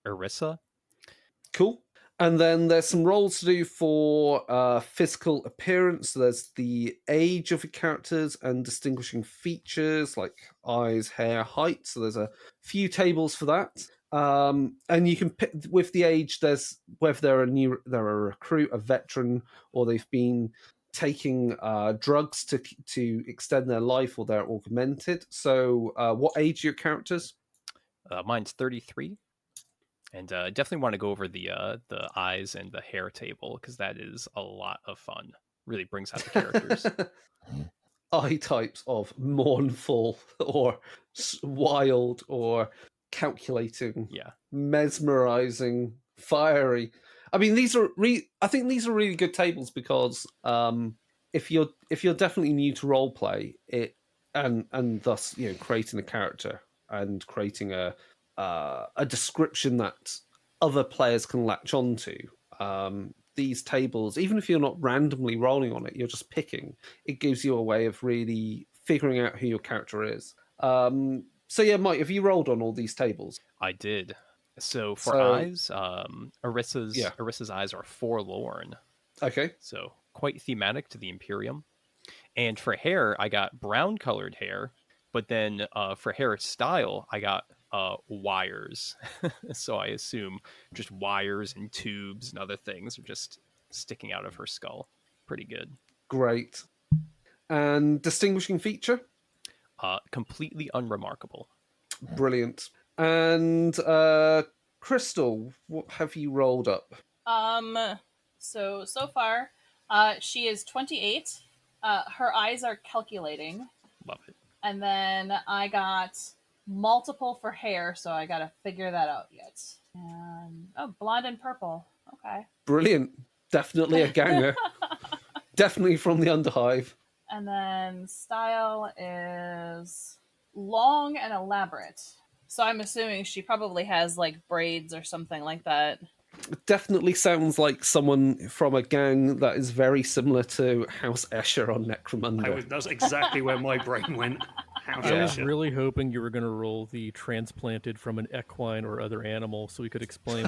[SPEAKER 4] Erissa.
[SPEAKER 1] Cool. And then there's some roles to do for physical appearance. There's the age of the characters and distinguishing features like eyes, hair, height. So there's a few tables for that. And you can pick with the age. There's whether they're a recruit, a veteran, or they've been taking drugs to extend their life, or they're augmented. So, what age are your characters?
[SPEAKER 4] Mine's 33. And definitely want to go over the eyes and the hair table, because that is a lot of fun. Really brings out the characters.
[SPEAKER 1] Eye types of mournful or wild or calculating, mesmerizing, fiery. I mean, I think these are really good tables because if you're definitely new to role play, and thus creating a character and creating a description that other players can latch onto. These tables, even if you're not randomly rolling on it, you're just picking. It gives you a way of really figuring out who your character is. So yeah, Mike, have you rolled on all these tables?
[SPEAKER 4] I did. So for eyes, Arissa's eyes are forlorn.
[SPEAKER 1] Okay.
[SPEAKER 4] So quite thematic to the Imperium. And for hair, I got brown colored hair, but then for hairstyle, I got wires. So I assume just wires and tubes and other things are just sticking out of her skull. Pretty good.
[SPEAKER 1] Great. And distinguishing feature?
[SPEAKER 4] Completely unremarkable.
[SPEAKER 1] Brilliant. And Crystal, what have you rolled up?
[SPEAKER 2] So far, she is 28. Her eyes are calculating.
[SPEAKER 4] Love it.
[SPEAKER 2] And then I got multiple for hair, so I gotta figure that out yet. And blonde and purple. Okay.
[SPEAKER 1] Brilliant. Definitely a ganger. Definitely from the Underhive.
[SPEAKER 2] And then style is long and elaborate. So I'm assuming she probably has like braids or something like that.
[SPEAKER 1] It definitely sounds like someone from a gang that is very similar to House Escher on Necromunda.
[SPEAKER 3] That's exactly where my brain went.
[SPEAKER 5] I was really hoping you were going to roll the transplanted from an equine or other animal, so we could explain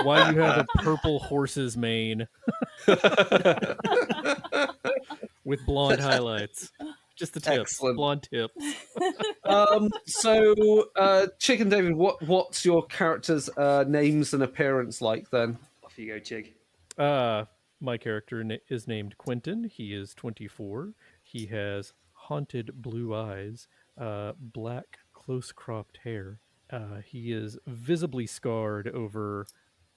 [SPEAKER 5] why you have a purple horse's mane with blonde highlights. Just the tips. Excellent. Blonde tips.
[SPEAKER 1] So, Chigg and David, what's your character's names and appearance like then?
[SPEAKER 3] Off you go, Chigg.
[SPEAKER 5] My character is named Quentin. He is 24. He has haunted blue eyes, black close-cropped hair. He is visibly scarred over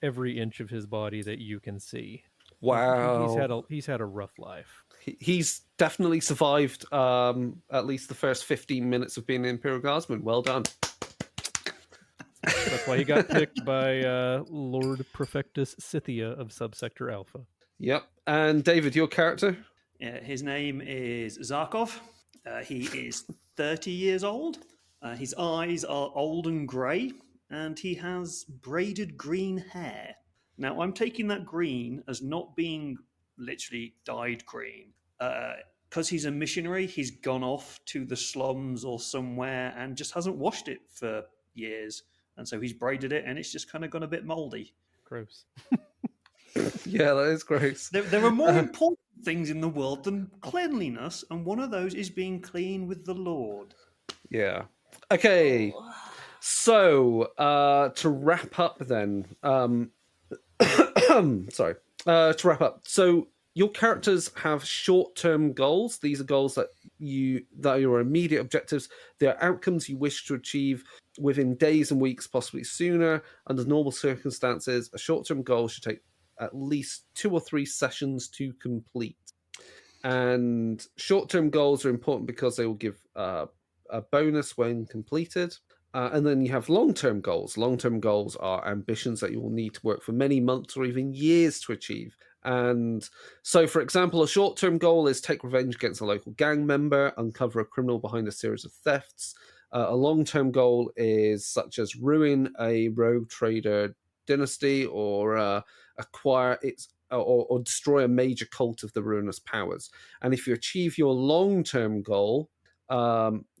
[SPEAKER 5] every inch of his body that you can see.
[SPEAKER 1] Wow.
[SPEAKER 5] He's had a rough life.
[SPEAKER 1] He's definitely survived at least the first 15 minutes of being an Imperial Guardsman. Well done.
[SPEAKER 5] That's why he got picked by Lord Prefectus Scythia of Subsector Alpha.
[SPEAKER 1] Yep. And David, your character?
[SPEAKER 3] His name is Zarkov. He is 30 years old. His eyes are old and grey, and he has braided green hair. Now, I'm taking that green as not being literally dyed green. Because he's a missionary, he's gone off to the slums or somewhere and just hasn't washed it for years. And so he's braided it, and it's just kind of gone a bit mouldy.
[SPEAKER 5] Gross.
[SPEAKER 1] Yeah, that is gross.
[SPEAKER 3] There are more important things in the world than cleanliness, and one of those is being clean with the Lord.
[SPEAKER 1] Yeah. Okay. So, to wrap up then... sorry. To wrap up. So, your characters have short-term goals. These are goals that are your immediate objectives. They are outcomes you wish to achieve within days and weeks, possibly sooner. Under normal circumstances, a short-term goal should take at least 2 or 3 sessions to complete. And short-term goals are important because they will give a bonus when completed. And then you have long-term goals. Long-term goals are ambitions that you will need to work for many months or even years to achieve. And so, for example, a short-term goal is take revenge against a local gang member, uncover a criminal behind a series of thefts. A long-term goal is such as ruin a rogue trader dynasty or acquire its or destroy a major cult of the ruinous powers. And if you achieve your long-term goal,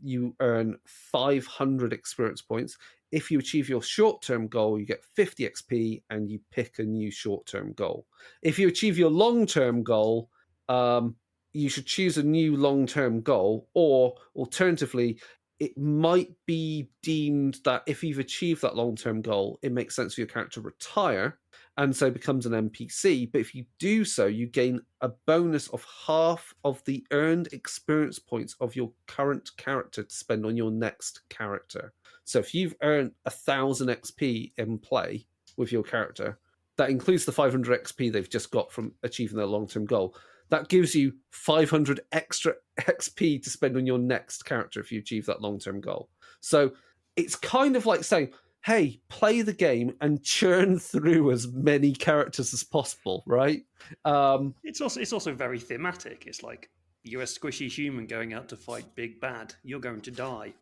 [SPEAKER 1] you earn 500 experience points. If you achieve your short-term goal, you get 50 XP and you pick a new short-term goal. If you achieve your long-term goal, you should choose a new long-term goal, or alternatively, it might be deemed that if you've achieved that long-term goal, it makes sense for your character to retire and so becomes an NPC. But if you do so, you gain a bonus of half of the earned experience points of your current character to spend on your next character. So if you've earned 1,000 XP in play with your character, that includes the 500 XP they've just got from achieving their long-term goal. That gives you 500 extra XP to spend on your next character if you achieve that long-term goal. So it's kind of like saying, hey, play the game and churn through as many characters as possible, right?
[SPEAKER 3] It's also very thematic. It's like, you're a squishy human going out to fight big bad. You're going to die.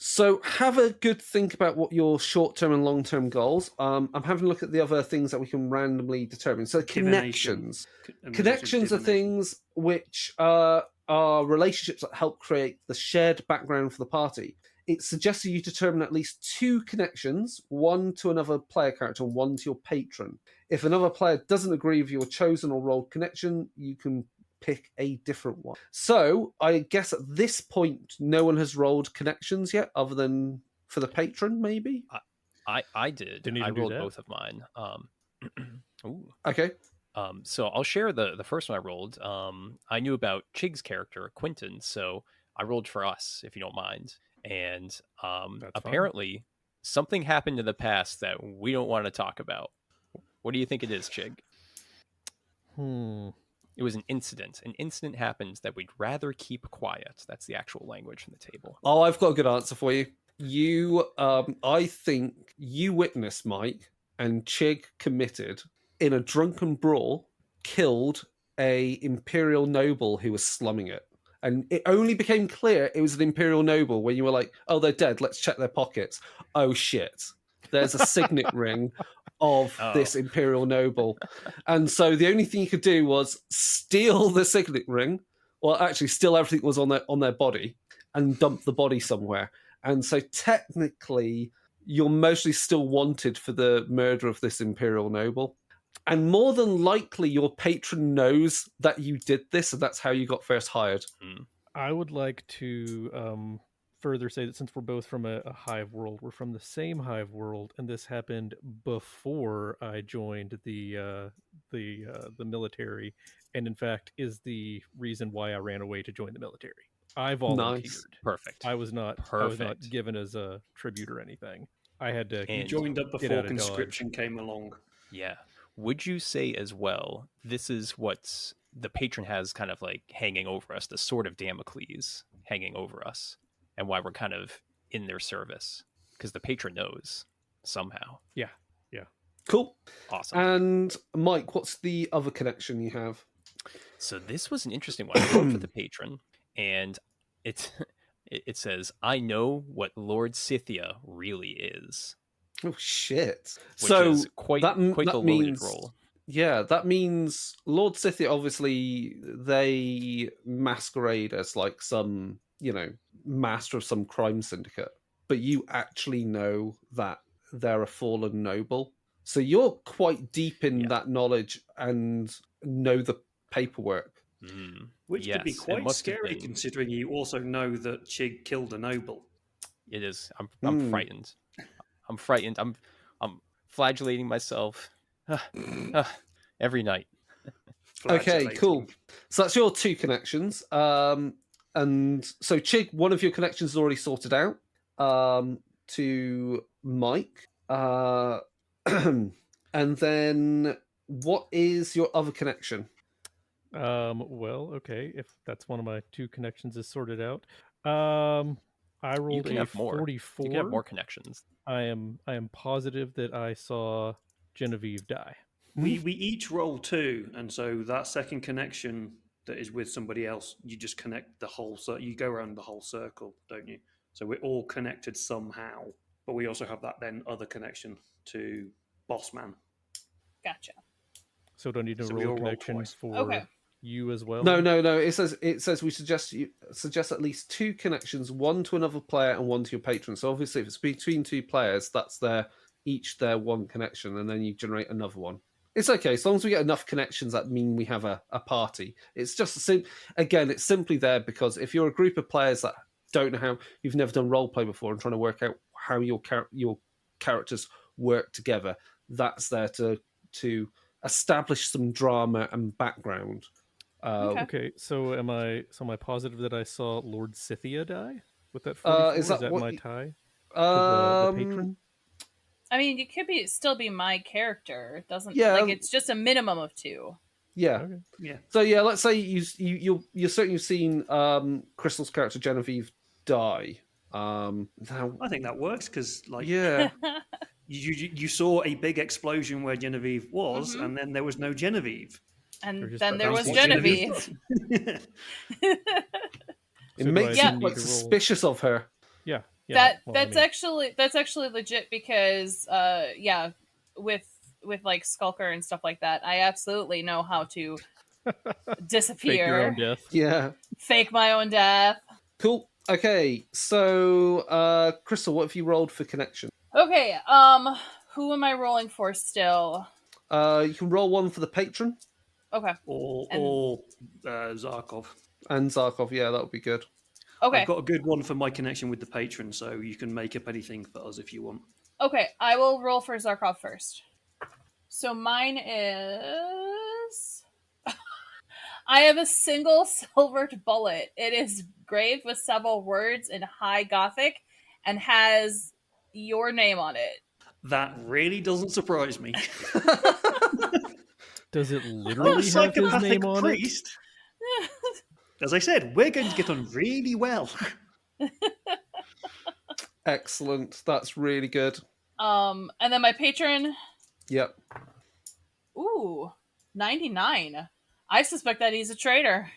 [SPEAKER 1] So have a good think about what your short-term and long-term goals. I'm having a look at the other things that we can randomly determine. So connections. Connections are things which are relationships that help create the shared background for the party. It suggests that you determine at least 2 connections, one to another player character and one to your patron. If another player doesn't agree with your chosen or rolled connection, you can pick a different one. So I guess at this point, no one has rolled connections yet, other than for the patron, maybe?
[SPEAKER 4] I did. I rolled both of mine. Ooh.
[SPEAKER 1] Okay.
[SPEAKER 4] So I'll share the first one I rolled. I knew about Chigg's character, Quentin, so I rolled for us, if you don't mind. And apparently something happened in the past that we don't want to talk about. What do you think it is, Chigg? It was an incident. An incident happened that we'd rather keep quiet. That's the actual language from the table.
[SPEAKER 1] Oh, I've got a good answer for you. I think you witnessed, Mike, and Chigg committed in a drunken brawl, killed a Imperial noble who was slumming it. And it only became clear it was an Imperial noble when you were like, oh, they're dead. Let's check their pockets. Oh, shit. There's a signet ring of this Imperial noble. And so the only thing you could do was steal the signet ring, or actually steal everything that was on their body and dump the body somewhere. And so technically, you're mostly still wanted for the murder of this Imperial noble. And more than likely, your patron knows that you did this, and that's how you got first hired.
[SPEAKER 5] I would like to further say that since we're both from a hive world, we're from the same hive world, and this happened before I joined the military, and in fact is the reason why I ran away to join the military. I volunteered.
[SPEAKER 1] Nice.
[SPEAKER 4] Perfect.
[SPEAKER 5] I was not given as a tribute or anything. I had to.
[SPEAKER 3] You joined up before conscription came along.
[SPEAKER 4] Yeah. Would you say as well, this is what the patron has kind of like hanging over us, the sword of Damocles hanging over us, and why we're kind of in their service? Because the patron knows somehow.
[SPEAKER 5] Yeah.
[SPEAKER 1] Cool.
[SPEAKER 4] Awesome.
[SPEAKER 1] And Mike, what's the other connection you have?
[SPEAKER 4] So this was an interesting one. I wrote for the patron, and it says, I know what Lord Scythia really is.
[SPEAKER 1] Oh, shit.
[SPEAKER 4] Which
[SPEAKER 1] so
[SPEAKER 4] is quite the loaded role.
[SPEAKER 1] Yeah, that means Lord Scythia, obviously, they masquerade as like some, master of some crime syndicate. But you actually know that they're a fallen noble. So you're quite deep in that knowledge and know the paperwork.
[SPEAKER 3] Which could be quite scary, considering you also know that Chigg killed a noble.
[SPEAKER 4] It is. I'm frightened. I'm frightened. I'm flagellating myself every night.
[SPEAKER 1] Okay, cool. So that's your 2 connections. And so Chigg, one of your connections is already sorted out to Mike. And then what is your other connection?
[SPEAKER 5] Well, okay, if that's one of my 2 connections is sorted out. I rolled a 44.
[SPEAKER 4] You can have more connections.
[SPEAKER 5] I am positive that I saw Genevieve die.
[SPEAKER 3] We each roll 2, and so that second connection that is with somebody else, you just connect the whole circle. You go around the whole circle, don't you? So we're all connected somehow, but we also have that then other connection to Bossman.
[SPEAKER 2] Gotcha.
[SPEAKER 5] So don't need to roll connections for you as well?
[SPEAKER 1] No. It says we suggest at least 2 connections, one to another player and one to your patron. So obviously, if it's between 2 players, that's each their one connection, and then you generate another one. It's okay as long as we get enough connections that mean we have a party. It's just again, it's simply there because if you're a group of players that don't know how, you've never done roleplay before and trying to work out how your characters work together, that's there to establish some drama and background.
[SPEAKER 5] Okay, so am I positive that I saw Lord Scythia die with that 44? Is that my tie to the patron?
[SPEAKER 2] I mean, it could still be my character. It doesn't it's just a minimum of 2.
[SPEAKER 1] Yeah.
[SPEAKER 5] Okay.
[SPEAKER 3] Yeah.
[SPEAKER 1] So yeah, let's say you're certainly seen Crystal's character Genevieve die. Now,
[SPEAKER 3] I think that works because,
[SPEAKER 1] yeah,
[SPEAKER 3] you saw a big explosion where Genevieve was,
[SPEAKER 2] Mhm.
[SPEAKER 3] and then there was no Genevieve.
[SPEAKER 2] And then there was Genevieve.
[SPEAKER 1] it
[SPEAKER 5] So
[SPEAKER 1] makes
[SPEAKER 5] do I
[SPEAKER 1] you
[SPEAKER 5] need
[SPEAKER 1] quite
[SPEAKER 5] to roll?
[SPEAKER 1] suspicious of her.
[SPEAKER 5] Yeah.
[SPEAKER 2] That's actually legit because with like Skulker and stuff like that, I absolutely know how to disappear.
[SPEAKER 5] Fake your own death.
[SPEAKER 1] Yeah.
[SPEAKER 2] Fake my own death.
[SPEAKER 1] Cool. Okay, so Crystal, what have you rolled for connection?
[SPEAKER 2] Okay, who am I rolling for still?
[SPEAKER 1] You can roll one for the patron
[SPEAKER 2] Okay.
[SPEAKER 3] Or Zarkov.
[SPEAKER 1] and Zarkov. Yeah, that would be good.
[SPEAKER 2] Okay.
[SPEAKER 3] I've got a good one for my connection with the patron, so you can make up anything for us if you want.
[SPEAKER 2] Okay, I will roll for Zarkov first. So mine is... I have a single silvered bullet. It is engraved with several words in High Gothic and has your name on it.
[SPEAKER 3] That really doesn't surprise me.
[SPEAKER 5] Does it literally have his name on
[SPEAKER 3] priest. As I said, we're going to get on really well.
[SPEAKER 1] Excellent. That's really good.
[SPEAKER 2] And then my patron.
[SPEAKER 1] Yep.
[SPEAKER 2] Ooh, 99. I suspect that he's a traitor.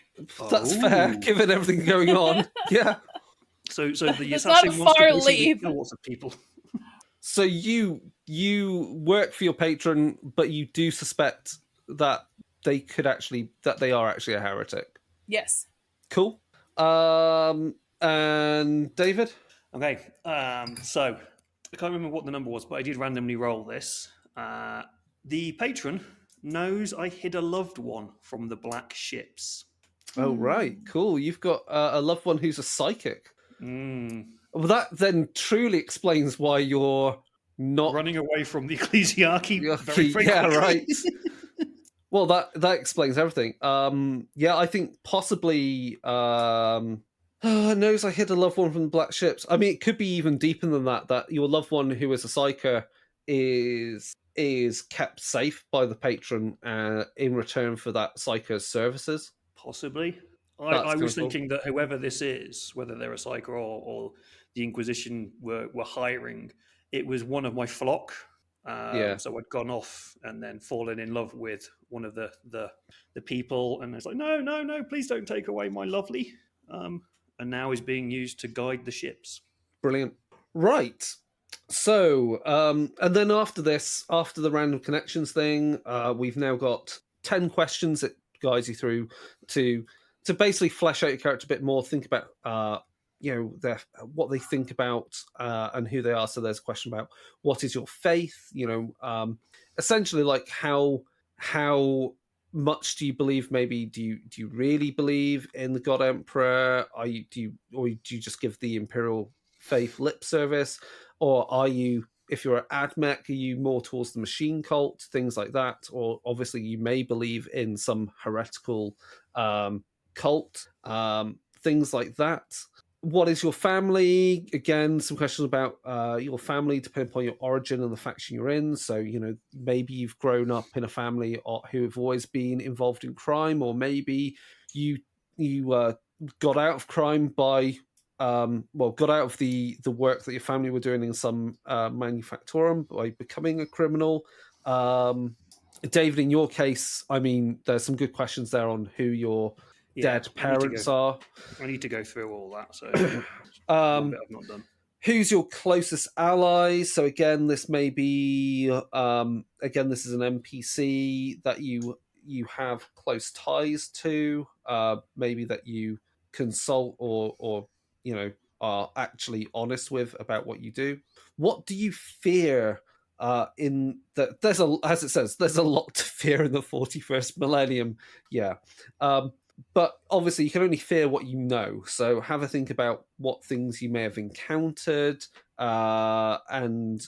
[SPEAKER 1] That's fair, given everything going on. Yeah.
[SPEAKER 3] So the
[SPEAKER 2] It's not a
[SPEAKER 3] assassin wants to
[SPEAKER 2] far
[SPEAKER 3] basically
[SPEAKER 2] leap.
[SPEAKER 3] kill lots of people.
[SPEAKER 1] So you work for your patron, but you do suspect that they are actually a heretic.
[SPEAKER 2] Yes.
[SPEAKER 1] Cool. And David?
[SPEAKER 3] Okay, so I can't remember what the number was, but I did randomly roll this. The patron knows I hid a loved one from the black ships.
[SPEAKER 1] Oh, right. Cool. You've got a loved one who's a psychic. Well, that then truly explains why you're not
[SPEAKER 3] running away from the ecclesiarchy. Very
[SPEAKER 1] yeah,
[SPEAKER 3] quickly.
[SPEAKER 1] right. Well, that explains everything. Yeah, I think possibly knows I hid a loved one from the black ships. I mean, it could be even deeper than that. That your loved one who is a psyker is kept safe by the patron in return for that psyker's services.
[SPEAKER 3] Possibly. I was thinking that whoever this is, whether they're a psyker or the Inquisition were hiring, it was one of my flock. So I'd gone off and then fallen in love with one of the people, and it's like, no, please don't take away my lovely. And now is being used to guide the ships.
[SPEAKER 1] Brilliant. Right. So, and then after the random connections thing, we've now got 10 questions that guides you through to basically flesh out your character a bit more, think about what they think about and who they are. So there's a question about what is your faith, essentially like how much do you believe? Maybe do you really believe in the God Emperor? Do you just give the Imperial faith lip service, or are you, if you're an Admech, are you more towards the machine cult, things like that? Or obviously you may believe in some heretical cult, things like that. What is your family? Again, some questions about your family depending upon your origin and the faction you're in. So, maybe you've grown up in a family who have always been involved in crime, or maybe you got out of crime by got out of the work that your family were doing in some manufactorum by becoming a criminal. David, in your case, I mean, there's some good questions there on who your dead parents are.
[SPEAKER 3] I need to go through all that, so
[SPEAKER 1] I've
[SPEAKER 3] not done.
[SPEAKER 1] Who's your closest ally? So again, this may be this is an NPC that you have close ties to, maybe that you consult or are actually honest with about what you do. What do you fear in that? As it says, there's a lot to fear in the 41st millennium. Yeah. But obviously, you can only fear what you know. So have a think about what things you may have encountered, and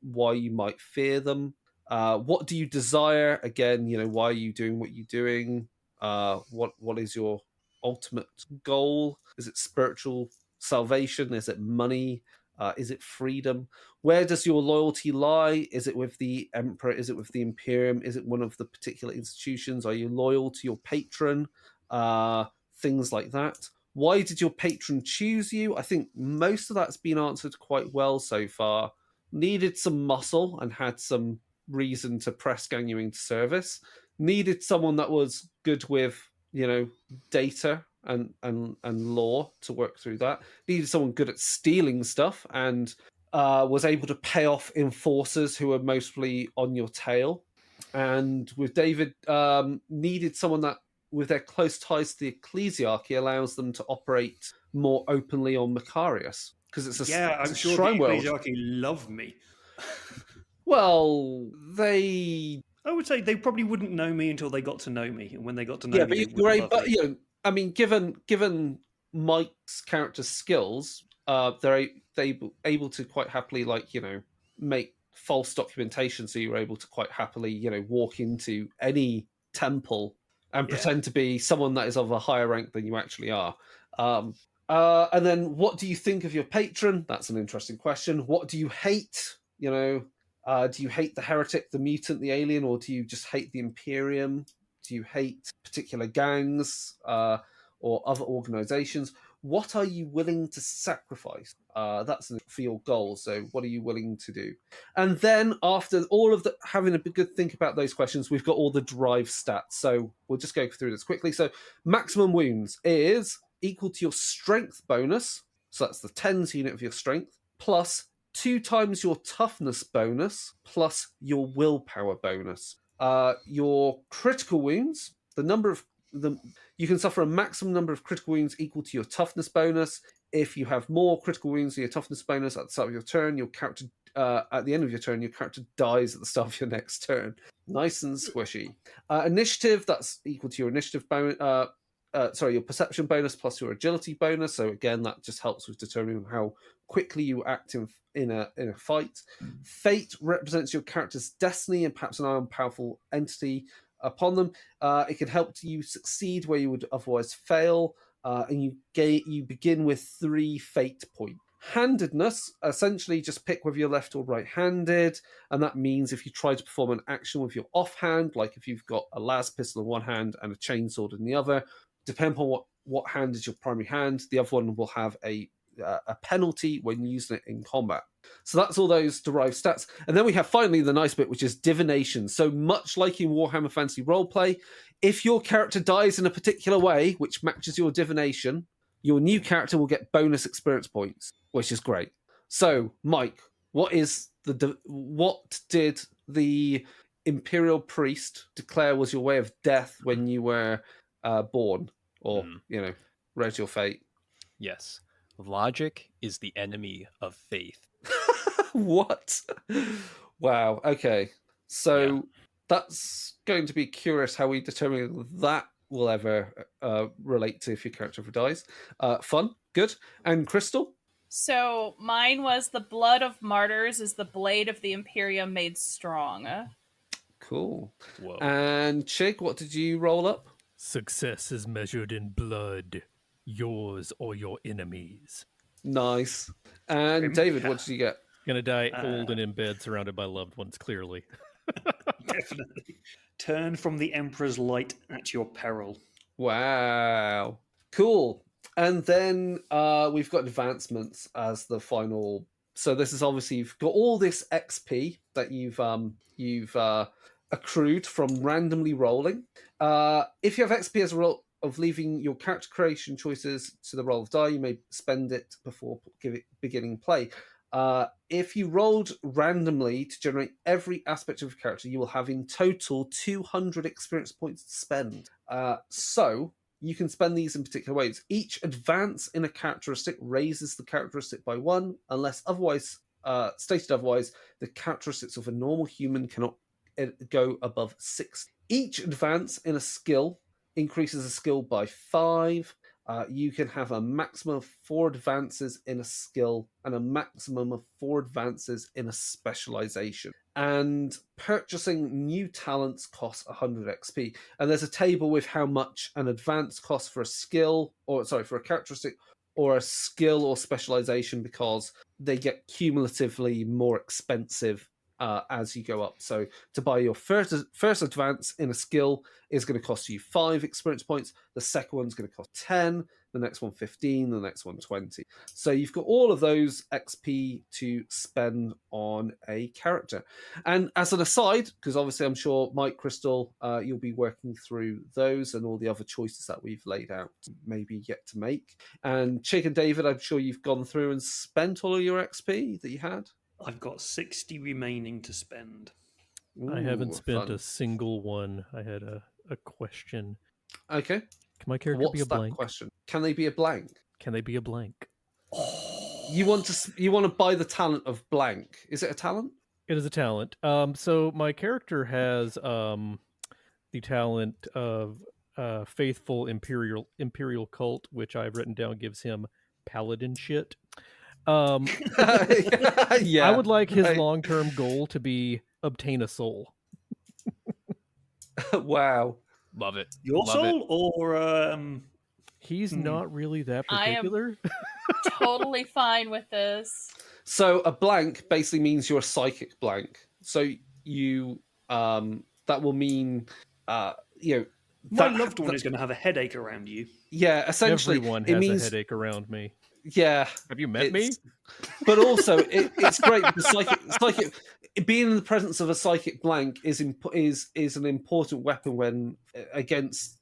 [SPEAKER 1] why you might fear them. What do you desire? Again, why are you doing what you're doing? What is your ultimate goal? Is it spiritual salvation? Is it money? Is it freedom? Where does your loyalty lie? Is it with the Emperor? Is it with the Imperium? Is it one of the particular institutions? Are you loyal to your patron? Things like that. Why did your patron choose you? I think most of that's been answered quite well so far. Needed some muscle and had some reason to press gang you into service. Needed someone that was good with, data and law to work through that. Needed someone good at stealing stuff and was able to pay off enforcers who were mostly on your tail. And with David, needed someone that, with their close ties to the ecclesiarchy, allows them to operate more openly on Macarius. Because it's
[SPEAKER 3] I'm sure the ecclesiarchy love me.
[SPEAKER 1] Well,
[SPEAKER 3] I would say they probably wouldn't know me until they got to know me, and when they got to know me,
[SPEAKER 1] given Mike's character skills, they're able to quite happily, make false documentation, so you're able to quite happily, walk into any temple and pretend to be someone that is of a higher rank than you actually are. And then, what do you think of your patron? That's an interesting question. What do you hate? Do you hate the heretic, the mutant, the alien, or do you just hate the Imperium? Do you hate particular gangs or other organizations? What are you willing to sacrifice? That's for your goals. So what are you willing to do? And then after all of having a good think about those questions, we've got all the drive stats. So we'll just go through this quickly. So maximum wounds is equal to your strength bonus. So that's the 10s unit of your strength, plus 2 times your toughness bonus, plus your willpower bonus. Your critical wounds, you can suffer a maximum number of critical wounds equal to your toughness bonus. If you have more critical wounds than your toughness bonus at the start of your turn, your character at the end of your turn, your character dies at the start of your next turn. Nice and squishy. Initiative, that's equal to your initiative bonus. Your perception bonus plus your agility bonus. So again, that just helps with determining how quickly you act in a fight. Fate represents your character's destiny and perhaps an all-powerful entity upon them. It can help you succeed where you would otherwise fail, and you begin with 3 fate points. Handedness, essentially just pick whether you're left or right-handed, and that means if you try to perform an action with your offhand, like if you've got a las pistol in one hand and a chainsword in the other, depending on what hand is your primary hand, the other one will have a penalty when using it in combat. So that's all those derived stats. And then we have finally the nice bit, which is divination. So much like in Warhammer Fantasy Roleplay, if your character dies in a particular way, which matches your divination, your new character will get bonus experience points, which is great. So, Mike, what did the Imperial Priest declare was your way of death when you were born, or read your fate?
[SPEAKER 4] Yes. Logic is the enemy of faith.
[SPEAKER 1] What? Wow. Okay. So that's going to be curious how we determine that will ever relate to if your character ever dies. Fun. Good. And Crystal?
[SPEAKER 2] So mine was the blood of martyrs is the blade of the Imperium made strong.
[SPEAKER 1] Cool.
[SPEAKER 4] Whoa.
[SPEAKER 1] And Chigg, what did you roll up?
[SPEAKER 5] Success is measured in blood, yours or your enemies.
[SPEAKER 1] Nice. And David, what did you get?
[SPEAKER 5] Gonna die old and in bed, surrounded by loved ones, clearly.
[SPEAKER 3] Definitely. Turn from the Emperor's light at your peril.
[SPEAKER 1] Wow. Cool. And then we've got advancements as the final. So this is obviously, you've got all this XP that you've accrued from randomly rolling. If you have XP as a result of leaving your character creation choices to the roll of die, you may spend it before beginning play. If you rolled randomly to generate every aspect of your character, you will have in total 200 experience points to spend. So you can spend these in particular ways. Each advance in a characteristic raises the characteristic by 1, unless otherwise stated otherwise. The characteristics of a normal human cannot go above 6. Each advance in a skill increases a skill by 5. You can have a maximum of 4 advances in a skill and a maximum of 4 advances in a specialization. And purchasing new talents costs 100 XP. And there's a table with how much an advance costs for a skill, or sorry, for a characteristic, or a skill or specialization, because they get cumulatively more expensive as you go up. So to buy your first advance in a skill is going to cost you 5 experience points. The second one's going to cost 10. The next one 15. The next one 20. So you've got all of those XP to spend on a character. And as an aside, because obviously I'm sure Mike, Crystal, you'll be working through those and all the other choices that we've laid out, maybe yet to make. And Chigg and David, I'm sure you've gone through and spent all of your XP that you had.
[SPEAKER 3] I've got 60 remaining to spend.
[SPEAKER 5] I haven't spent a single one. I had a question.
[SPEAKER 1] Okay.
[SPEAKER 5] Can my character be a blank?
[SPEAKER 1] What's that question? Can they be a blank?
[SPEAKER 5] Can they be a blank?
[SPEAKER 1] You want to buy the talent of blank. Is it a talent?
[SPEAKER 5] It is a talent. So my character has the talent of faithful imperial cult, which I've written down gives him paladin shit.
[SPEAKER 1] Yeah,
[SPEAKER 5] I would like his long-term goal to be obtain a soul.
[SPEAKER 1] Wow.
[SPEAKER 4] Love it.
[SPEAKER 3] Your
[SPEAKER 4] Love
[SPEAKER 3] soul, or
[SPEAKER 5] he's not really that particular.
[SPEAKER 2] Totally fine with this.
[SPEAKER 1] So a blank basically means you're a psychic blank. So you that will mean
[SPEAKER 3] my loved one is going to have a headache around you.
[SPEAKER 1] Yeah, essentially
[SPEAKER 5] everyone has a headache around me.
[SPEAKER 1] Yeah.
[SPEAKER 5] Have you met me?
[SPEAKER 1] But also, it's great because psychic being in the presence of a psychic blank is an important weapon when against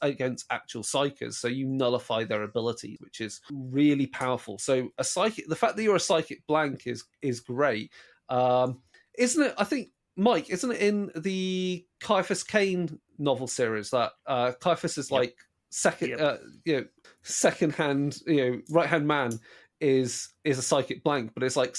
[SPEAKER 1] against actual psychers. So you nullify their abilities, which is really powerful. So the fact that you're a psychic blank is great, isn't it? I think, Mike, isn't it in the Caiaphas Cain novel series that Caiaphas is like second-hand, right-hand man is a psychic blank, but it's like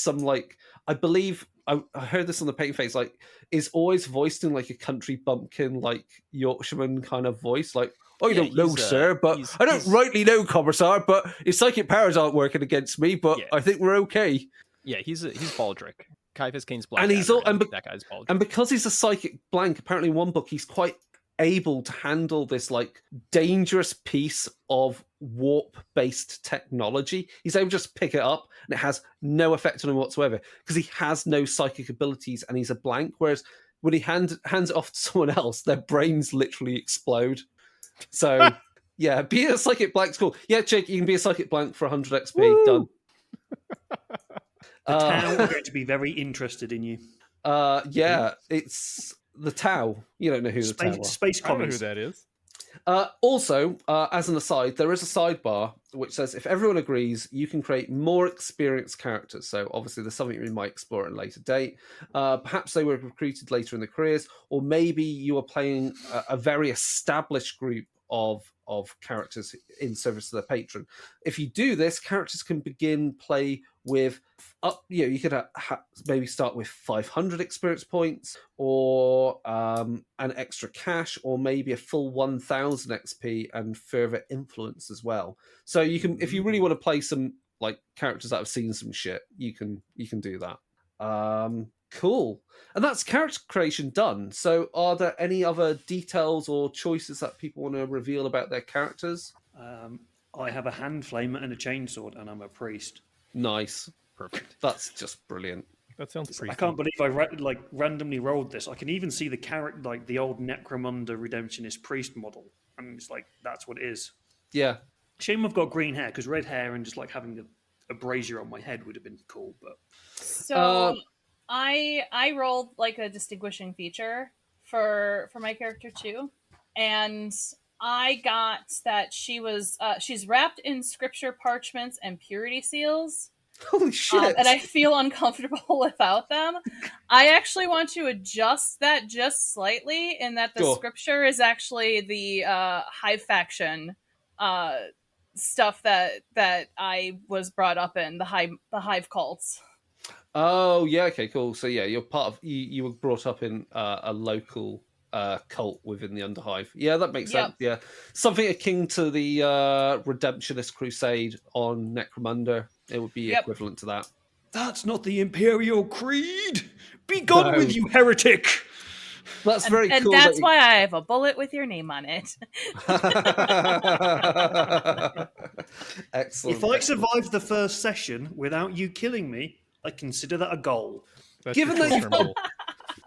[SPEAKER 1] I believe I heard this on the Paint Face, like is always voiced in like a country bumpkin, like Yorkshireman kind of voice, like I don't know, sir, but I don't rightly know, Commissar, but his psychic powers aren't working against me, but I think we're okay.
[SPEAKER 4] Yeah, he's Baldric. Caiaphas Cain's Black.
[SPEAKER 1] And
[SPEAKER 4] that guy's Baldric.
[SPEAKER 1] And because he's a psychic blank, apparently in one book he's quite able to handle this like dangerous piece of warp-based technology. He's able to just pick it up and it has no effect on him whatsoever because he has no psychic abilities and he's a blank. Whereas when he hands it off to someone else, their brains literally explode. So yeah, be a psychic blank's cool. Yeah, Chigg, you can be a psychic blank for 100 XP.
[SPEAKER 5] Woo!
[SPEAKER 1] Done.
[SPEAKER 3] The town are going to be very interested in you.
[SPEAKER 1] Yeah, it's the Tau. You don't know who the Tau are.
[SPEAKER 3] Space
[SPEAKER 5] I don't know
[SPEAKER 3] commies.
[SPEAKER 5] who that is.
[SPEAKER 1] Also, as an aside, there is a sidebar which says if everyone agrees, you can create more experienced characters. So obviously there's something we might explore at a later date. Perhaps they were recruited later in their careers, or maybe you are playing a very established group of characters in service to their patron. If you do this, characters can begin play with you could maybe start with 500 experience points, or an extra cash, or maybe a full 1000 XP and further influence as well. So you can, if you really want to play some like characters that have seen some shit, you can do that. Cool. And that's character creation done. So are there any other details or choices that people want to reveal about their characters?
[SPEAKER 3] I have a hand flamer and a chainsword, and I'm a priest.
[SPEAKER 1] Nice. Perfect. That's just brilliant.
[SPEAKER 5] That sounds pretty.
[SPEAKER 3] I can't believe I randomly rolled this. I can even see the character, like the old Necromunda Redemptionist priest model, and it's like that's what it is.
[SPEAKER 1] Yeah.
[SPEAKER 3] Shame I've got green hair, because red hair and just like having a brazier on my head would have been cool. But
[SPEAKER 2] so I rolled like a distinguishing feature for my character too, and I got that she's wrapped in scripture parchments and purity seals.
[SPEAKER 1] Holy shit!
[SPEAKER 2] And I feel uncomfortable without them. I actually want to adjust that just slightly, in that the scripture is actually the Hive faction stuff that I was brought up in, the Hive cults.
[SPEAKER 1] Oh yeah, okay, cool. So yeah, you're part of you were brought up in a local cult within the Underhive. Yeah, that makes sense. Yeah, something akin to the Redemptionist Crusade on Necromunda. It would be equivalent to that.
[SPEAKER 3] That's not the Imperial Creed. Be gone with you, heretic.
[SPEAKER 1] That's very cool.
[SPEAKER 2] And that's why I have a bullet with your name on it.
[SPEAKER 1] Excellent.
[SPEAKER 3] If I survive the first session without you killing me, I consider that a goal.
[SPEAKER 1] Given that you've got,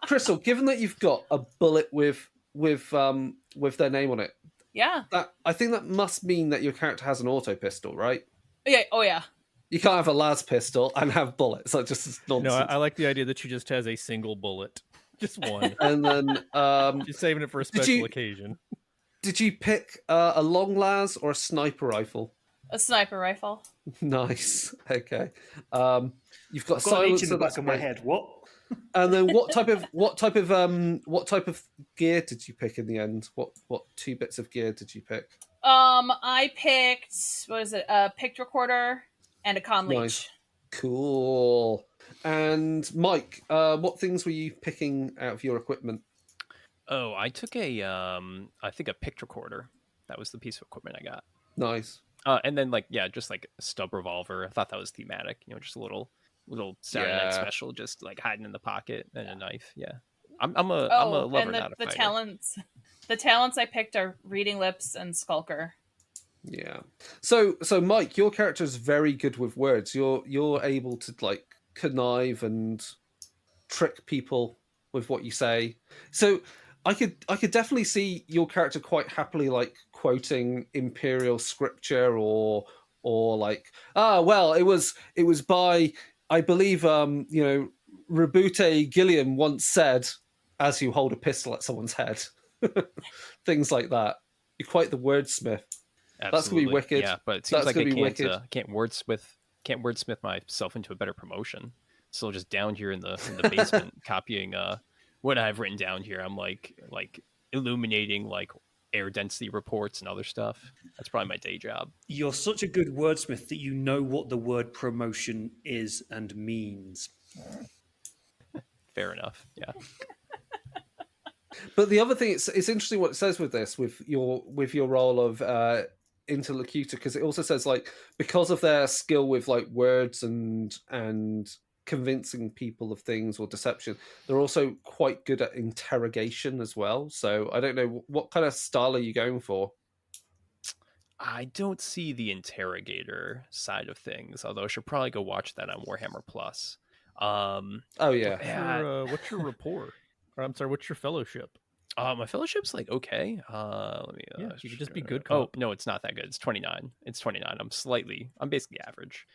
[SPEAKER 1] Crystal, given that you've got a bullet with their name on it, I think that must mean that your character has an auto pistol, right?
[SPEAKER 2] Yeah. Oh yeah.
[SPEAKER 1] You can't have a las pistol and have bullets. That just nonsense.
[SPEAKER 5] No, I like the idea that she just has a single bullet, just one,
[SPEAKER 1] and then
[SPEAKER 5] she's saving it for a special occasion.
[SPEAKER 1] Did you pick a long las or a sniper rifle?
[SPEAKER 2] A sniper rifle.
[SPEAKER 1] Nice. Okay. You've got
[SPEAKER 3] I've
[SPEAKER 1] silence
[SPEAKER 3] in the back of my head. What?
[SPEAKER 1] And then what type of gear did you pick in the end? What 2 bits of gear did you pick?
[SPEAKER 2] I picked, what is it? A picked recorder and a comm leech.
[SPEAKER 1] Nice. Cool. And Mike, what things were you picking out of your equipment?
[SPEAKER 4] Oh, I took I think a picked recorder. That was the piece of equipment I got.
[SPEAKER 1] Nice.
[SPEAKER 4] And then just like a stub revolver. I thought that was thematic. Just a little Saturday night special, just like hiding in the pocket, and a knife. Yeah, I'm a lover,
[SPEAKER 2] and
[SPEAKER 4] not a
[SPEAKER 2] the
[SPEAKER 4] fighter.
[SPEAKER 2] The talents I picked are Reading Lips and Skulker.
[SPEAKER 1] Yeah. So Mike, your character is very good with words. You're able to like connive and trick people with what you say. So I could definitely see your character quite happily like quoting imperial scripture or like, it was by, I believe, Rebute Gilliam once said, as you hold a pistol at someone's head. Things like that. You're quite the wordsmith.
[SPEAKER 4] Absolutely.
[SPEAKER 1] That's gonna be wicked.
[SPEAKER 4] Yeah, but it seems
[SPEAKER 1] That's
[SPEAKER 4] like I can't wordsmith myself into a better promotion. Still just down here in the basement copying what I've written down here. I'm like illuminating like air density reports and other stuff. That's probably my day job.
[SPEAKER 3] You're such a good wordsmith that you know what the word promotion is and means.
[SPEAKER 4] Fair enough. Yeah.
[SPEAKER 1] But the other thing, it's interesting what it says with this, with your role of interlocutor, because it also says like, because of their skill with like words and convincing people of things or deception, they're also quite good at interrogation as well. So I don't know, what kind of style are you going for?
[SPEAKER 4] I don't see the interrogator side of things, although I should probably go watch that on Warhammer Plus.
[SPEAKER 1] Oh yeah.
[SPEAKER 5] What's your rapport? Or, I'm sorry, what's your fellowship?
[SPEAKER 4] My fellowship's like okay. Let me.
[SPEAKER 5] You could just be good.
[SPEAKER 4] Oh no, it's not that good. It's 29. I'm basically average.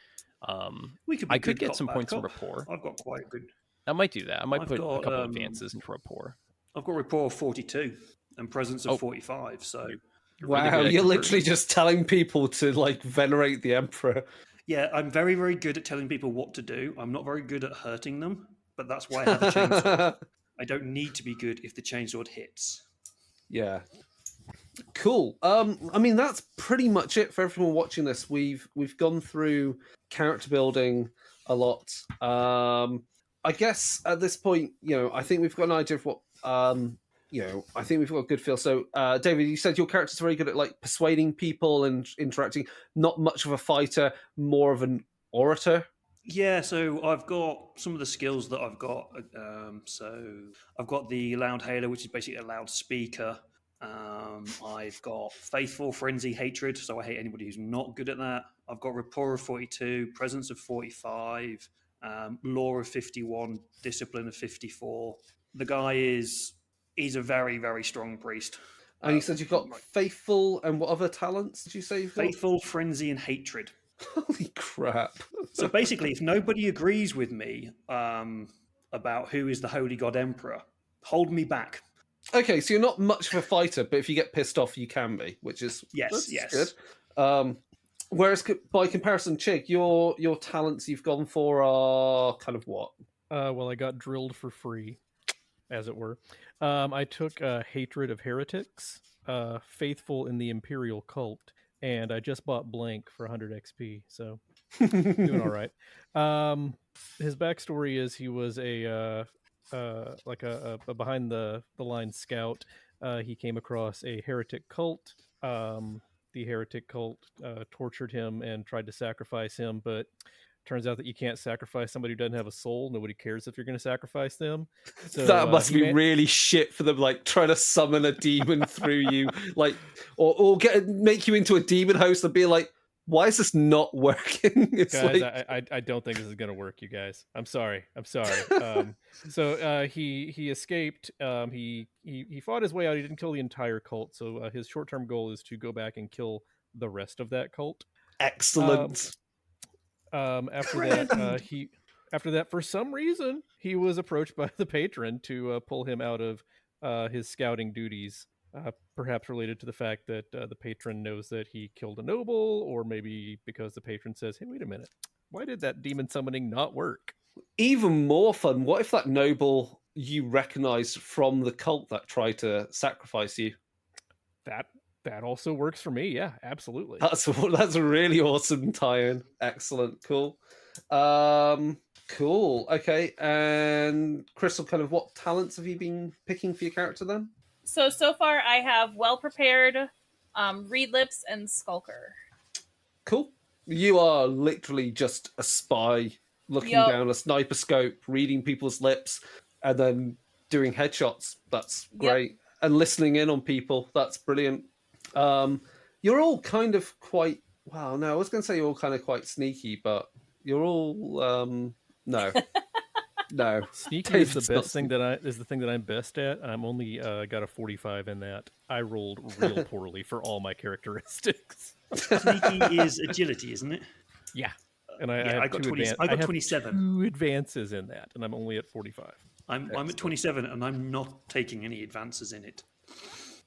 [SPEAKER 4] I could get some points in rapport.
[SPEAKER 3] I've got quite a good.
[SPEAKER 4] I might do that. I might put a couple advances into rapport.
[SPEAKER 3] I've got rapport of 42 and presence of 45. So
[SPEAKER 1] wow, you're literally just telling people to like venerate the Emperor.
[SPEAKER 3] Yeah, I'm very, very good at telling people what to do. I'm not very good at hurting them, but that's why I have a chainsaw. I don't need to be good if the chainsword hits. Yeah.
[SPEAKER 1] Cool. I mean, that's pretty much it for everyone watching this. We've gone through character building a lot. I guess at this point, I think we've got an idea of what, I think we've got a good feel. So, David, you said your character's very good at like persuading people and interacting. Not much of a fighter, more of an orator.
[SPEAKER 3] Yeah, so I've got some of the skills that I've got. So I've got the Loud Hailer, which is basically a loudspeaker. I've got Faithful, Frenzy, Hatred, so I hate anybody who's not good at that. I've got Rapport of 42, Presence of 45, Law of 51, Discipline of 54. The guy he's a very, very strong priest.
[SPEAKER 1] And you said you've got Faithful, and what other talents did you say you've got?
[SPEAKER 3] Faithful, Frenzy, and Hatred.
[SPEAKER 1] Holy crap.
[SPEAKER 3] So basically, if nobody agrees with me about who is the Holy God Emperor, hold me back.
[SPEAKER 1] Okay, so you're not much of a fighter, but if you get pissed off, you can be, which is
[SPEAKER 3] yes.
[SPEAKER 1] good. Whereas by comparison, Chigg, your talents you've gone for are kind of what?
[SPEAKER 5] Well, I got drilled for free, as it were. I took Hatred of Heretics, Faithful in the Imperial Cult, and I just bought Blank for 100 XP, so doing all right. His backstory is he was a behind the line scout. He came across a heretic cult. The heretic cult tortured him and tried to sacrifice him, but turns out that you can't sacrifice somebody who doesn't have a soul. Nobody cares if you're going to sacrifice them. So
[SPEAKER 1] that must be really shit for them, like trying to summon a demon through you, like or make you into a demon host and be like, why is this not working? It's
[SPEAKER 5] guys,
[SPEAKER 1] like...
[SPEAKER 5] I don't think this is going to work, you guys. I'm sorry. So he escaped. He fought his way out. He didn't kill the entire cult. So his short-term goal is to go back and kill the rest of that cult.
[SPEAKER 1] Excellent.
[SPEAKER 5] After that, for some reason, he was approached by the patron to pull him out of his scouting duties. Perhaps related to the fact that the patron knows that he killed a noble, or maybe because the patron says, hey, wait a minute, why did that demon summoning not work?
[SPEAKER 1] Even more fun, what if that noble you recognized from the cult that tried to sacrifice you?
[SPEAKER 5] That also works for me, yeah, absolutely.
[SPEAKER 1] That's a really awesome tie-in. Excellent, cool. Cool, okay. And Crystal, kind of what talents have you been picking for your character then?
[SPEAKER 2] So far I have well prepared, read lips, and skulker.
[SPEAKER 1] Cool. You are literally just a spy looking down a sniper scope, reading people's lips, and then doing headshots. That's great. Yep. And listening in on people. That's brilliant. You're all kind of quite... Well, no, I was going to say you're all kind of quite sneaky, but you're all... No. No,
[SPEAKER 5] sneaky is the best thing is the thing that I'm best at. I'm only got a 45 in that. I rolled real poorly for all my characteristics.
[SPEAKER 3] Sneaky is agility, isn't it?
[SPEAKER 5] Yeah,
[SPEAKER 3] and I got 27.
[SPEAKER 5] 2 advances in that, and I'm only at 45.
[SPEAKER 3] I'm at 27, and I'm not taking any advances in it.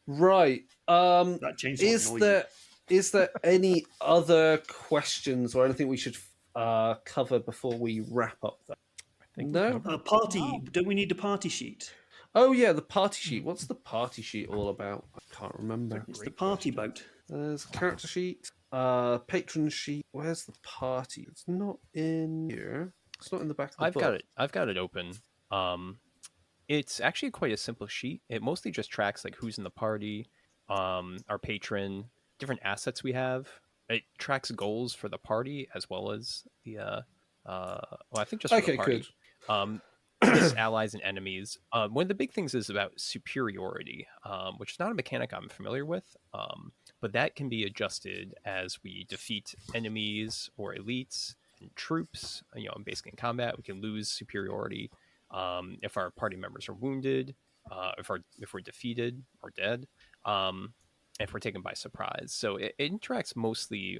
[SPEAKER 1] Right.
[SPEAKER 3] That changed.
[SPEAKER 1] Is there any other questions or anything we should cover before we wrap up? No.
[SPEAKER 3] Don't we need a party sheet?
[SPEAKER 1] Oh yeah, the party sheet. What's the party sheet all about? I can't remember.
[SPEAKER 3] It's the party boat.
[SPEAKER 1] There's a character sheet, patron sheet. Where's the party? It's not in here. It's not in the back of the book.
[SPEAKER 4] I've got it open. It's actually quite a simple sheet. It mostly just tracks like who's in the party, our patron, different assets we have. It tracks goals for the party as well as the I think just for the party. Good. Just allies and enemies. One of the big things is about superiority, which is not a mechanic I'm familiar with, but that can be adjusted as we defeat enemies or elites and troops. Basically in combat, we can lose superiority if our party members are wounded, if we're defeated or dead, if we're taken by surprise. So it interacts mostly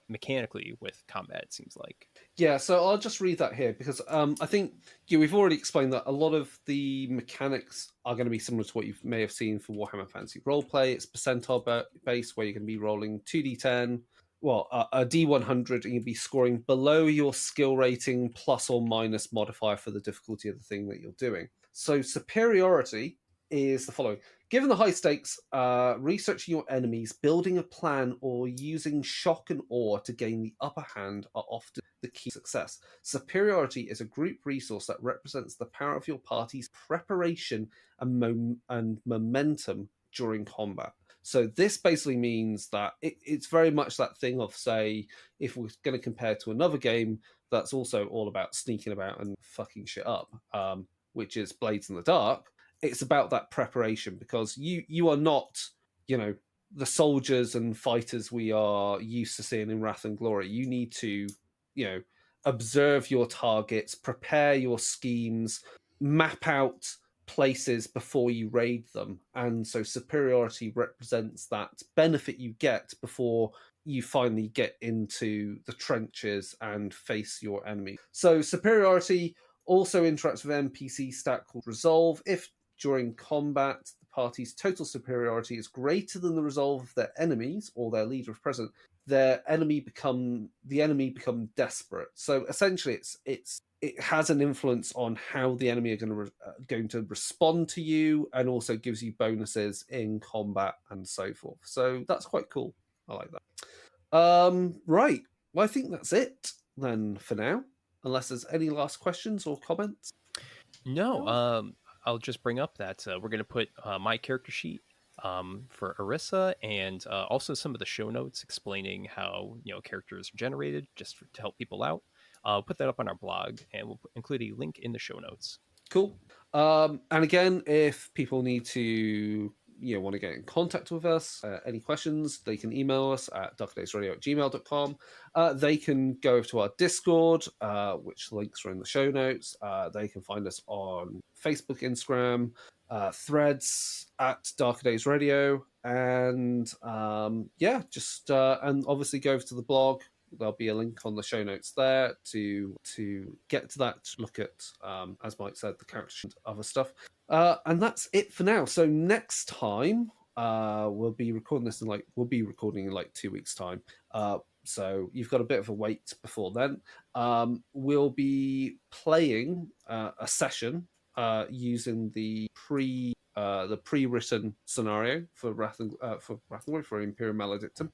[SPEAKER 4] mechanically with combat, it seems like.
[SPEAKER 1] Yeah, so I'll just read that here because I think we've already explained that a lot of the mechanics are going to be similar to what you may have seen for Warhammer Fantasy Roleplay. It's percentile based, where you're going to be rolling 2d10, a d100, and you'll be scoring below your skill rating plus or minus modifier for the difficulty of the thing that you're doing. So superiority is the following. Given the high stakes, researching your enemies, building a plan, or using shock and awe to gain the upper hand are often the key to success. Superiority is a group resource that represents the power of your party's preparation and momentum during combat. So this basically means that it's very much that thing of, say, if we're going to compare to another game that's also all about sneaking about and fucking shit up, which is Blades in the Dark. It's about that preparation, because you are not, the soldiers and fighters we are used to seeing in Wrath and Glory. You need to, observe your targets, prepare your schemes, map out places before you raid them. And so superiority represents that benefit you get before you finally get into the trenches and face your enemy. So superiority also interacts with an NPC stat called Resolve. If during combat, the party's total superiority is greater than the resolve of their enemies or their leader if present, the enemy become desperate. So essentially, it has an influence on how the enemy are going to respond to you, and also gives you bonuses in combat and so forth. So that's quite cool. I like that. Right. Well, I think that's it then for now, unless there's any last questions or comments.
[SPEAKER 4] No, I'll just bring up that we're going to put my character sheet for Arissa, and also some of the show notes explaining how characters are generated, just to help people out. I'll put that up on our blog, and we'll include a link in the show notes.
[SPEAKER 1] Cool. And again, if people need to want to get in contact with us, any questions, they can email us at darkdaysradio@gmail.com. They can go to our Discord, which links are in the show notes. They can find us on Facebook, Instagram, Threads at Darker Days Radio, and and obviously go over to the blog. There'll be a link on the show notes there to get to that, to look at, as Mike said, the character and other stuff. And that's it for now. So next time, we'll be recording in like 2 weeks' time. So you've got a bit of a wait before then. We'll be playing a session using the pre-written scenario for for Imperium Maledictum.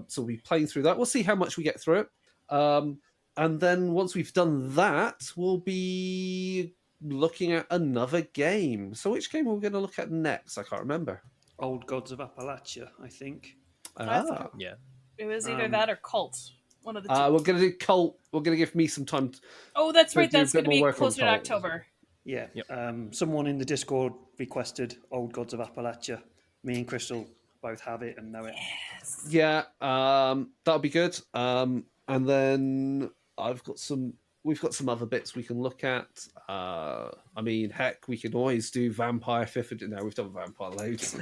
[SPEAKER 1] So we'll be playing through that. We'll see how much we get through it. And then once we've done that, we'll be looking at another game. So which game are we going to look at next? I can't remember.
[SPEAKER 3] Old Gods of Appalachia, I think.
[SPEAKER 4] Yeah.
[SPEAKER 2] It was either that or Cult. One of the two.
[SPEAKER 1] We're going to do Cult. We're going to give me some time.
[SPEAKER 2] Oh, that's right.
[SPEAKER 1] do a
[SPEAKER 2] That's
[SPEAKER 1] bit
[SPEAKER 2] going to
[SPEAKER 1] more
[SPEAKER 2] be
[SPEAKER 1] work on
[SPEAKER 2] closer to
[SPEAKER 1] Cult.
[SPEAKER 2] October.
[SPEAKER 3] Yeah.
[SPEAKER 4] Yep.
[SPEAKER 3] Someone in the Discord requested Old Gods of Appalachia. Me and Crystal both have it and know it.
[SPEAKER 2] Yes.
[SPEAKER 1] Yeah, that'll be good. And then we've got some other bits we can look at. I mean, heck, we can always do Vampire 5th edition. No, we've done Vampire loads.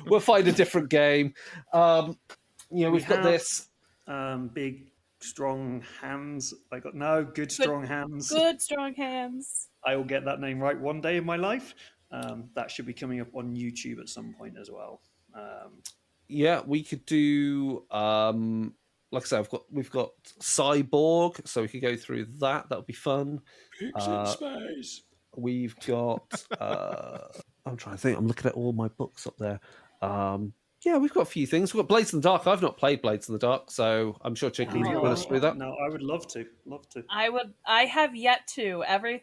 [SPEAKER 1] We'll find a different game. We've got this.
[SPEAKER 3] Big, strong hands. Good strong hands.
[SPEAKER 2] Good strong hands.
[SPEAKER 3] I will get that name right one day in my life. That should be coming up on YouTube at some point as well.
[SPEAKER 1] Yeah, we could do. Like I said, we've got Cyborg, so we could go through that. That would be fun.
[SPEAKER 3] Pigs in space.
[SPEAKER 1] We've got. I'm trying to think. I'm looking at all my books up there. Yeah, we've got a few things. We've got Blades in the Dark. I've not played Blades in the Dark, so I'm sure Chigg can run us through that.
[SPEAKER 3] No, I would love to.
[SPEAKER 2] I have yet to. Every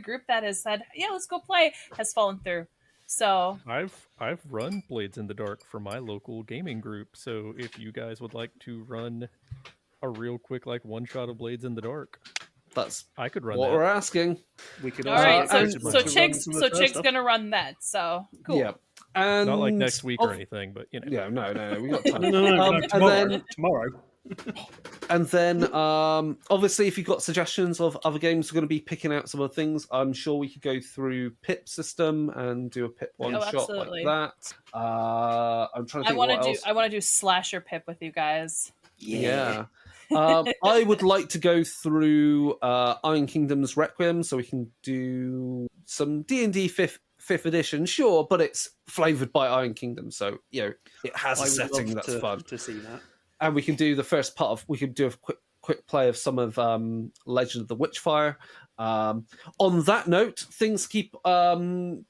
[SPEAKER 2] group that has said, "Yeah, let's go play," has fallen through. So
[SPEAKER 5] I've run Blades in the Dark for my local gaming group. So if you guys would like to run a real quick one shot of Blades in the Dark, I could run
[SPEAKER 1] what
[SPEAKER 5] that.
[SPEAKER 1] we're asking.
[SPEAKER 3] We could.
[SPEAKER 2] All right,
[SPEAKER 3] also
[SPEAKER 2] Chigg's gonna run that. So cool.
[SPEAKER 1] Yeah. And
[SPEAKER 5] Not like next week or anything, but
[SPEAKER 1] Yeah, no, we got time.
[SPEAKER 3] Tomorrow.
[SPEAKER 1] And then, obviously, if you've got suggestions of other games, we're going to be picking out some other things. I'm sure we could go through Pip system and do a Pip one shot
[SPEAKER 2] absolutely.
[SPEAKER 1] like that. I'm trying to think what else.
[SPEAKER 2] I want to do Slasher Pip with you guys.
[SPEAKER 1] Yeah. I would like to go through Iron Kingdom's Requiem, so we can do some D&D 5th edition, sure, but it's flavoured by Iron Kingdom, so it has a setting that's fun
[SPEAKER 3] to see that.
[SPEAKER 1] And we can do the first part of. We can do a quick play of some of Legend of the Witchfire. On that note, things keep an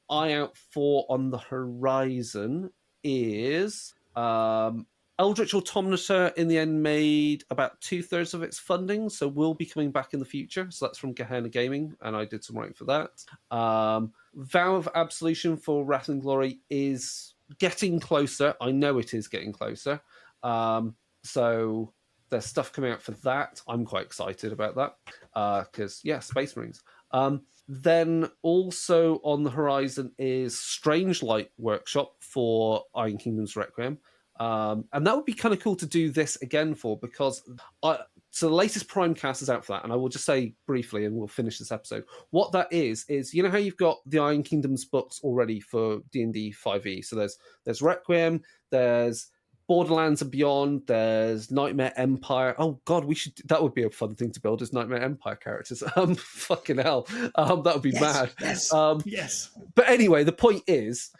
[SPEAKER 1] eye out for on the horizon is Eldritch Automata. In the end, made about 2/3 of its funding, so will be coming back in the future. So that's from Gehenna Gaming, and I did some writing for that. Vow of Absolution for Wrath and Glory is getting closer. I know it is getting closer. So there's stuff coming out for that. I'm quite excited about that because Space Marines. Then also on the horizon is Strange Light Workshop for Iron Kingdom's Requiem. And that would be kind of cool to do this again for, because so the latest Primecast is out for that, and I will just say briefly, and we'll finish this episode. What that is how you've got the Iron Kingdom's books already for D&D 5e. So there's Requiem, there's Borderlands and Beyond. There's Nightmare Empire. Oh God, that would be a fun thing to build, is Nightmare Empire characters. Fucking hell, that would be mad.
[SPEAKER 3] Yes, yes.
[SPEAKER 1] But anyway, the point is,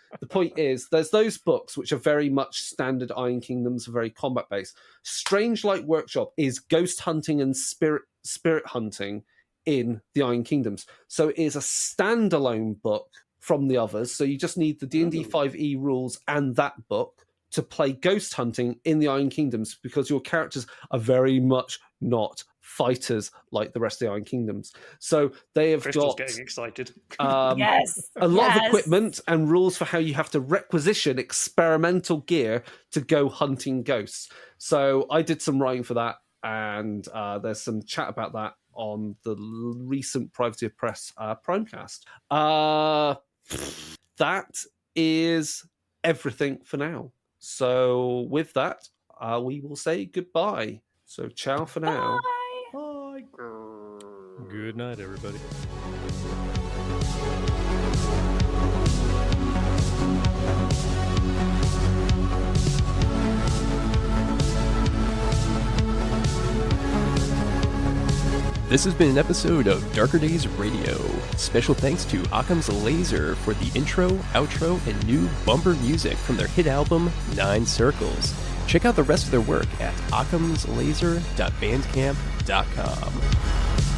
[SPEAKER 1] there's those books which are very much standard Iron Kingdoms, very combat based. Strange Light Workshop is ghost hunting and spirit hunting in the Iron Kingdoms. So it is a standalone book from the others. So you just need the D&D 5e rules and that book to play ghost hunting in the Iron Kingdoms, because your characters are very much not fighters like the rest of the Iron Kingdoms. So they have
[SPEAKER 3] Crystal's
[SPEAKER 1] got
[SPEAKER 3] getting excited.
[SPEAKER 2] Yes.
[SPEAKER 1] A lot of equipment and rules for how you have to requisition experimental gear to go hunting ghosts. So I did some writing for that, and there's some chat about that on the recent Privacy of Press Primecast. That is everything for now. So with that, we will say goodbye. So ciao for now.
[SPEAKER 2] Bye.
[SPEAKER 3] Bye.
[SPEAKER 5] Good night, everybody.
[SPEAKER 4] This has been an episode of Darker Days Radio. Special thanks to Occam's Laser for the intro, outro, and new bumper music from their hit album, 9 Circles. Check out the rest of their work at occamslaser.bandcamp.com.